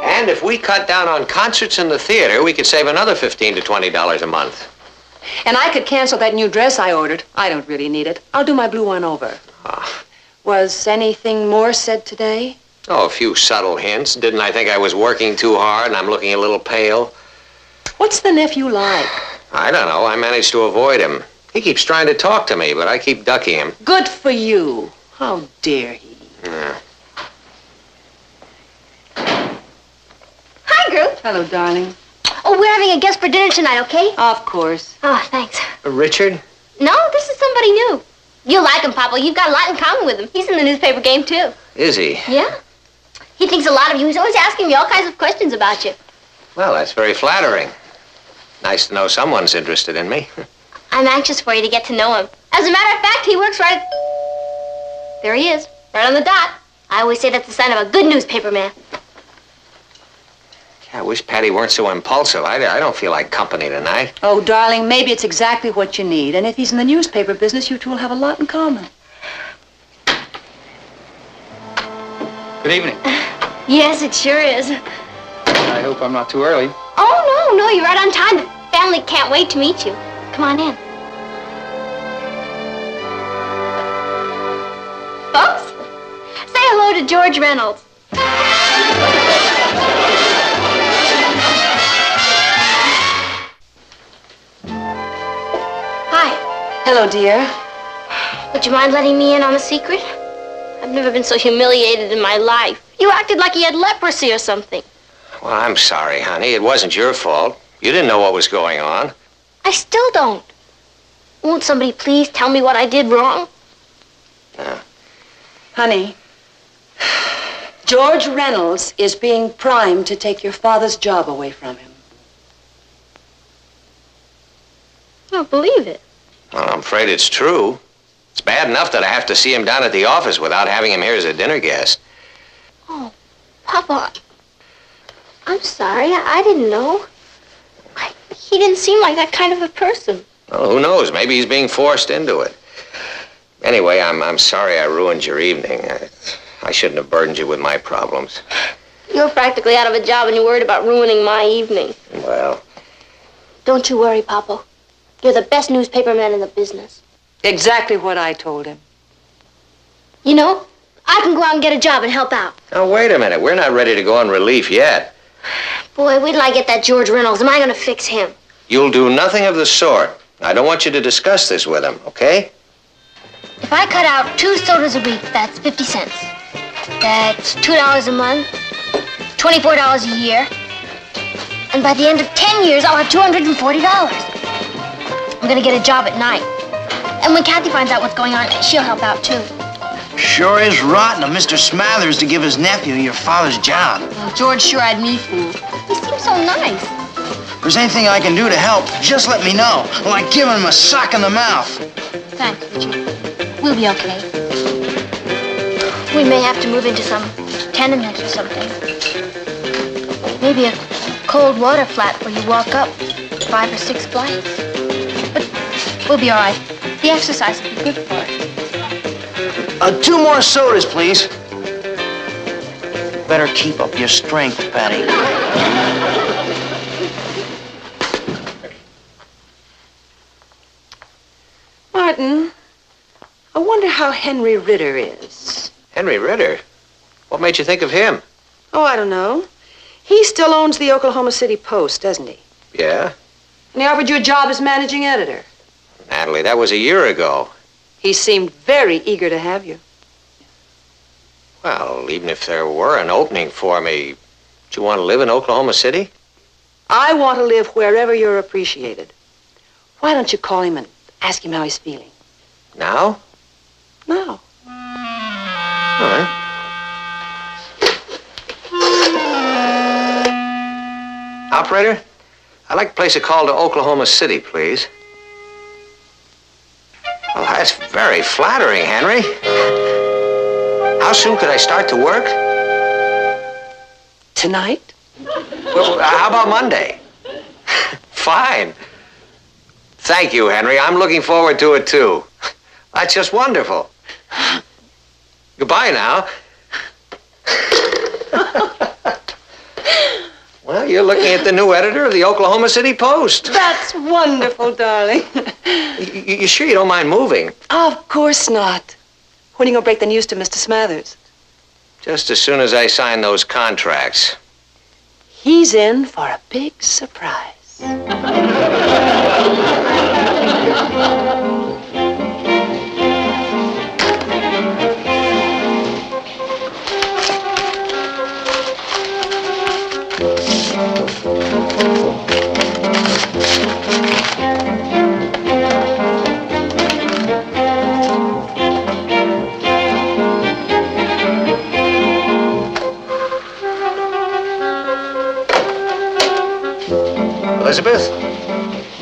And if we cut down on concerts in the theater, we could save another $15 to $20 a month. And I could cancel that new dress I ordered. I don't really need it. I'll do my blue one over. Was anything more said today? Oh, a few subtle hints. Didn't I think I was working too hard and I'm looking a little pale? What's the nephew like? I don't know. I managed to avoid him. He keeps trying to talk to me, but I keep ducking him. Good for you. How dare he? Yeah. Hi, Gru. Hello, darling. Oh, we're having a guest for dinner tonight, okay? Of course. Oh, thanks. Richard? No, this is somebody new. You'll like him, Papa. You've got a lot in common with him. He's in the newspaper game, too. Is he? Yeah. He thinks a lot of you. He's always asking me all kinds of questions about you. Well, that's very flattering. Nice to know someone's interested in me. I'm anxious for you to get to know him. As a matter of fact, he works right... There he is, right on the dot. I always say that's the sign of a good newspaper man. I wish Patty weren't so impulsive. I don't feel like company tonight. Oh, darling, maybe it's exactly what you need. And if he's in the newspaper business, you two will have a lot in common. Good evening. Yes, it sure is. I hope I'm not too early. Oh, no, you're right on time. The family can't wait to meet you. Come on in. Folks, say hello to George Reynolds. Hello, dear. Would you mind letting me in on a secret? I've never been so humiliated in my life. You acted like he had leprosy or something. Well, I'm sorry, honey. It wasn't your fault. You didn't know what was going on. I still don't. Won't somebody please tell me what I did wrong? No. Honey, George Reynolds is being primed to take your father's job away from him. I don't believe it. Well, I'm afraid it's true. It's bad enough that I have to see him down at the office without having him here as a dinner guest. Oh, Papa, I'm sorry. I didn't know. He didn't seem like that kind of a person. Well, who knows? Maybe he's being forced into it. Anyway, I'm sorry I ruined your evening. I shouldn't have burdened you with my problems. You're practically out of a job and you're worried about ruining my evening. Well... Don't you worry, Papa. You're the best newspaper man in the business. Exactly what I told him. You know, I can go out and get a job and help out. Now, wait a minute. We're not ready to go on relief yet. Boy, wait till I get that George Reynolds. Am I going to fix him? You'll do nothing of the sort. I don't want you to discuss this with him, okay? If I cut out 2 sodas a week, that's 50 cents. That's $2 a month, $24 a year. And by the end of 10 years, I'll have $240. I'm going to get a job at night. And when Kathy finds out what's going on, she'll help out, too. Sure is rotten of Mr. Smathers to give his nephew your father's job. Well, George sure had me fooled. He seems so nice. If there's anything I can do to help, just let me know. Like giving him a sock in the mouth. Thanks, Richard. We'll be okay. We may have to move into some tenement or something. Maybe a cold water flat where you walk up 5 or 6 flights. But we'll be all right. The exercise will be good for us. 2 more sodas, please. Better keep up your strength, Patty. Martin, I wonder how Henry Ritter is. Henry Ritter? What made you think of him? Oh, I don't know. He still owns the Oklahoma City Post, doesn't he? Yeah? And he offered you a job as managing editor. Natalie, that was a year ago. He seemed very eager to have you. Well, even if there were an opening for me, do you want to live in Oklahoma City? I want to live wherever you're appreciated. Why don't you call him and ask him how he's feeling? Now? No. All right. Operator, I'd like to place a call to Oklahoma City, please. Well, that's very flattering, Henry. How soon could I start to work? Tonight? Well, how about Monday? Fine. Thank you, Henry. I'm looking forward to it, too. That's just wonderful. Goodbye now. Well, you're looking at the new editor of the Oklahoma City Post. That's wonderful, darling. You sure you don't mind moving? Of course not. When are you going to break the news to Mr. Smathers? Just as soon as I sign those contracts. He's in for a big surprise. Elizabeth,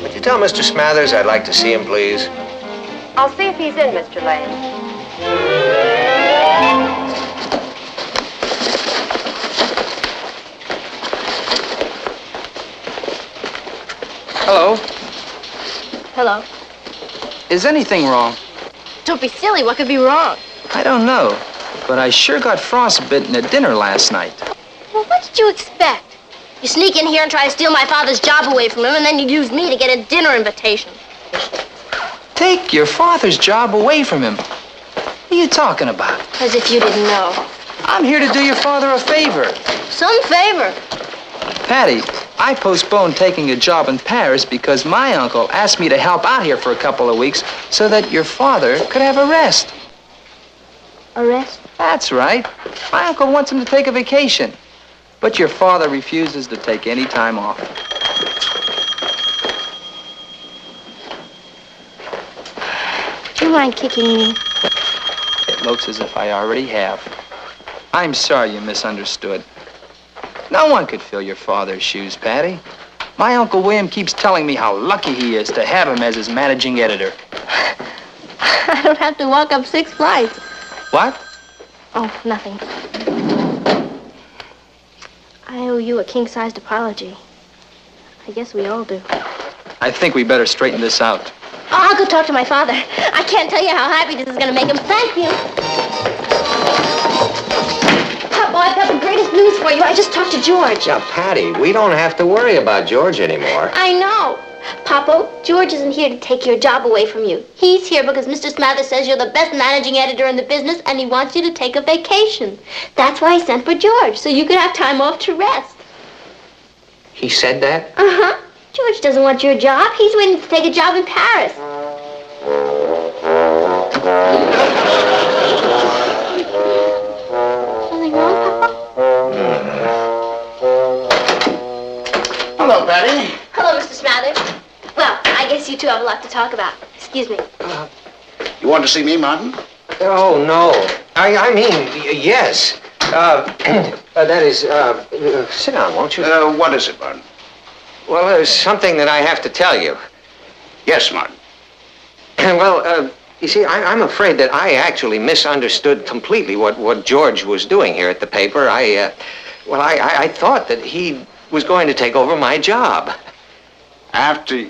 would you tell Mr. Smathers I'd like to see him, please? I'll see if he's in, Mr. Lane. Hello. Hello. Is anything wrong? Don't be silly. What could be wrong? I don't know, but I sure got frostbitten at dinner last night. Well, what did you expect? You sneak in here and try to steal my father's job away from him, and then you use me to get a dinner invitation. Take your father's job away from him. What are you talking about? As if you didn't know. I'm here to do your father a favor. Some favor. Patty, I postponed taking a job in Paris because my uncle asked me to help out here for a couple of weeks so that your father could have a rest. A rest? That's right. My uncle wants him to take a vacation. But your father refuses to take any time off. Do you mind kicking me? It looks as if I already have. I'm sorry you misunderstood. No one could fill your father's shoes, Patty. My Uncle William keeps telling me how lucky he is to have him as his managing editor. I don't have to walk up 6 flights. What? Oh, nothing. I owe you a king-sized apology. I guess we all do. I think we better straighten this out. Oh, I'll go talk to my father. I can't tell you how happy this is going to make him. Thank you. Papa, I've got the greatest news for you. I just talked to George. Now, Patty, we don't have to worry about George anymore. I know. Papa, George isn't here to take your job away from you. He's here because Mr. Smathers says you're the best managing editor in the business and he wants you to take a vacation. That's why he sent for George, so you could have time off to rest. He said that? Uh-huh. George doesn't want your job. He's waiting to take a job in Paris. Something wrong, Papa? Hello, Patty. Hello, Mr. Smathers. Well, I guess you two have a lot to talk about. Excuse me. You want to see me, Martin? Oh, no. I mean, yes. That is, sit down, won't you? What is it, Martin? Well, there's something that I have to tell you. Yes, Martin. Well, you see, I'm afraid that I actually misunderstood completely what George was doing here at the paper. I thought that he was going to take over my job. After...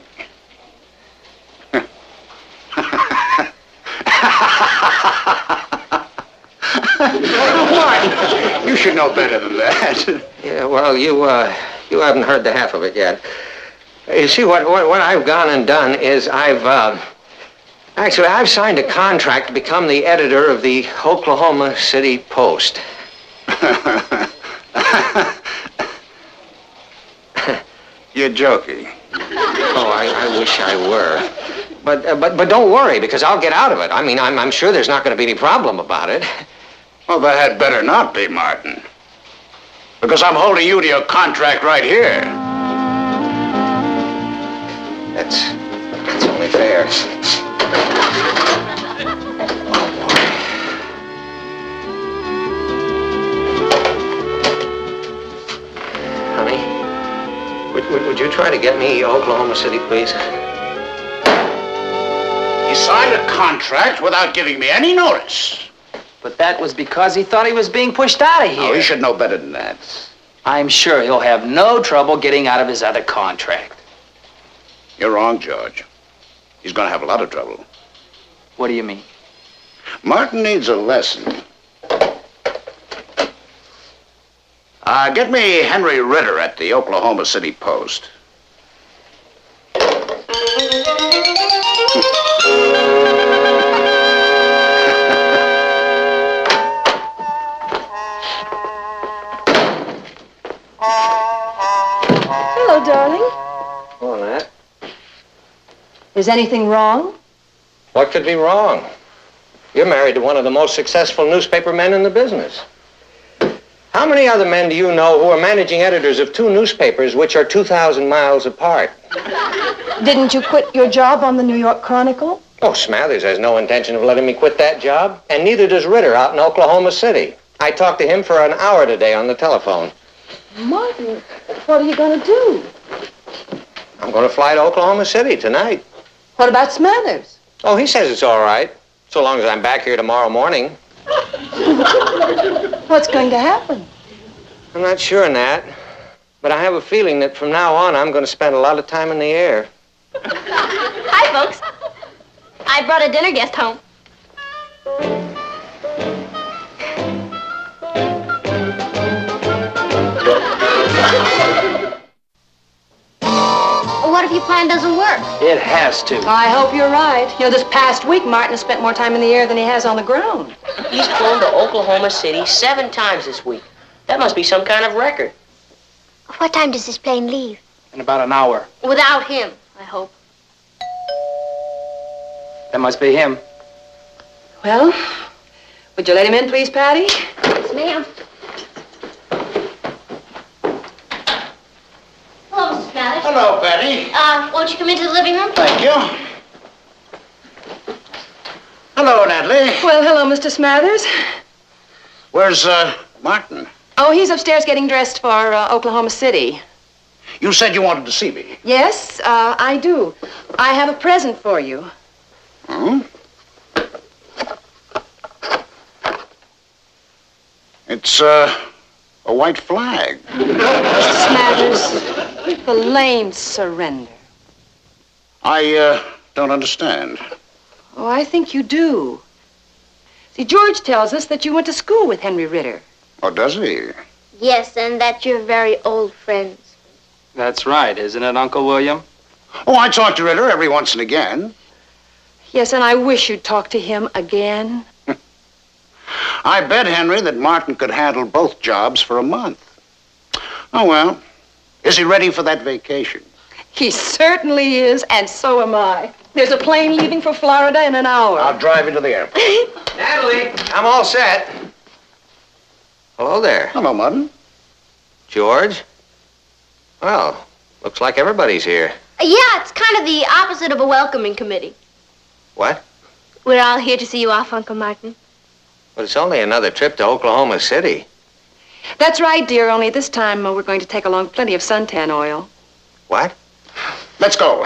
Martin, You should know better than that. Yeah, well, you haven't heard the half of it yet. You see, what I've gone and done is I've signed a contract to become the editor of the Oklahoma City Post. You're joking. Oh, I wish I were. But don't worry, because I'll get out of it. I mean, I'm sure there's not going to be any problem about it. Well, there had better not be, Martin. Because I'm holding you to your contract right here. That's only fair. Honey, would you try to get me Oklahoma City, please? He signed a contract without giving me any notice. But that was because he thought he was being pushed out of here. Oh, he should know better than that. I'm sure he'll have no trouble getting out of his other contract. You're wrong, George. He's going to have a lot of trouble. What do you mean? Martin needs a lesson. Get me Henry Ritter at the Oklahoma City Post. Hello, darling. Hello, Nat. Is anything wrong? What could be wrong? You're married to one of the most successful newspaper men in the business. How many other men do you know who are managing editors of two newspapers which are 2,000 miles apart? Didn't you quit your job on the New York Chronicle? Oh, Smathers has no intention of letting me quit that job, and neither does Ritter out in Oklahoma City. I talked to him for an hour today on the telephone. Martin, what are you going to do? I'm going to fly to Oklahoma City tonight. What about Smathers? Oh, he says it's all right, so long as I'm back here tomorrow morning. What's going to happen? I'm not sure, Nat, but I have a feeling that from now on I'm going to spend a lot of time in the air. Hi, folks. I brought a dinner guest home. What if your plan doesn't work? It has to. I hope you're right. You know, this past week, Martin has spent more time in the air than he has on the ground. He's flown to Oklahoma City 7 times this week. That must be some kind of record. What time does this plane leave? In about an hour. Without him, I hope. That must be him. Well, would you let him in, please, Patty? Yes, ma'am. Hello, Mrs. Smathers. Hello, Betty. Won't you come into the living room? Thank you. Hello, Natalie. Well, hello, Mr. Smathers. Where's, Martin? Oh, he's upstairs getting dressed for Oklahoma City. You said you wanted to see me. Yes, I do. I have a present for you. Hmm? It's, a white flag. Mr. Smathers, the lame surrender. I, don't understand. Oh, I think you do. See, George tells us that you went to school with Henry Ritter. Oh, does he? Yes, and that you're very old friends. That's right, isn't it, Uncle William? Oh, I talk to Ritter every once and again. Yes, and I wish you'd talk to him again. I bet Henry that Martin could handle both jobs for a month. Oh, well. Is he ready for that vacation? He certainly is, and so am I. There's a plane leaving for Florida in an hour. I'll drive you to the airport. Natalie, I'm all set. Hello there. Hello, Martin. George? Well, looks like everybody's here. Yeah, it's kind of the opposite of a welcoming committee. What? We're all here to see you off, Uncle Martin. But it's only another trip to Oklahoma City. That's right, dear, only this time we're going to take along plenty of suntan oil. What? Let's go.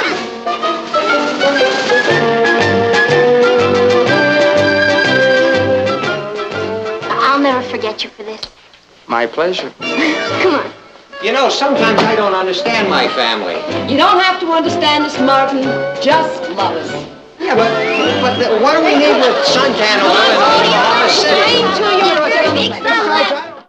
I'll never forget you for this. My pleasure. Come on. You know, sometimes I don't understand my family. You don't have to understand us, Martin. Just love us. Yeah, but what do we need with suntan oil in Oklahoma City? Explain to your big fella.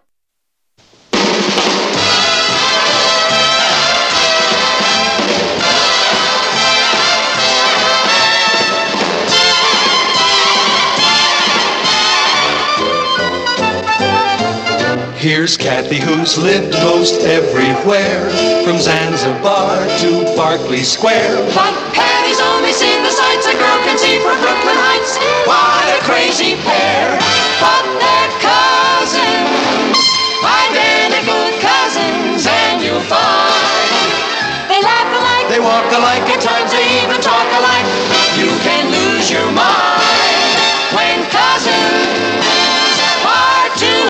Here's Kathy, who's lived most everywhere, from Zanzibar to Berkeley Square. But Patty's only seen the sights a girl can see from Brooklyn Heights. What a crazy pair, but they're cousins, identical cousins, and you'll find they laugh alike, they walk alike, at times they even talk alike.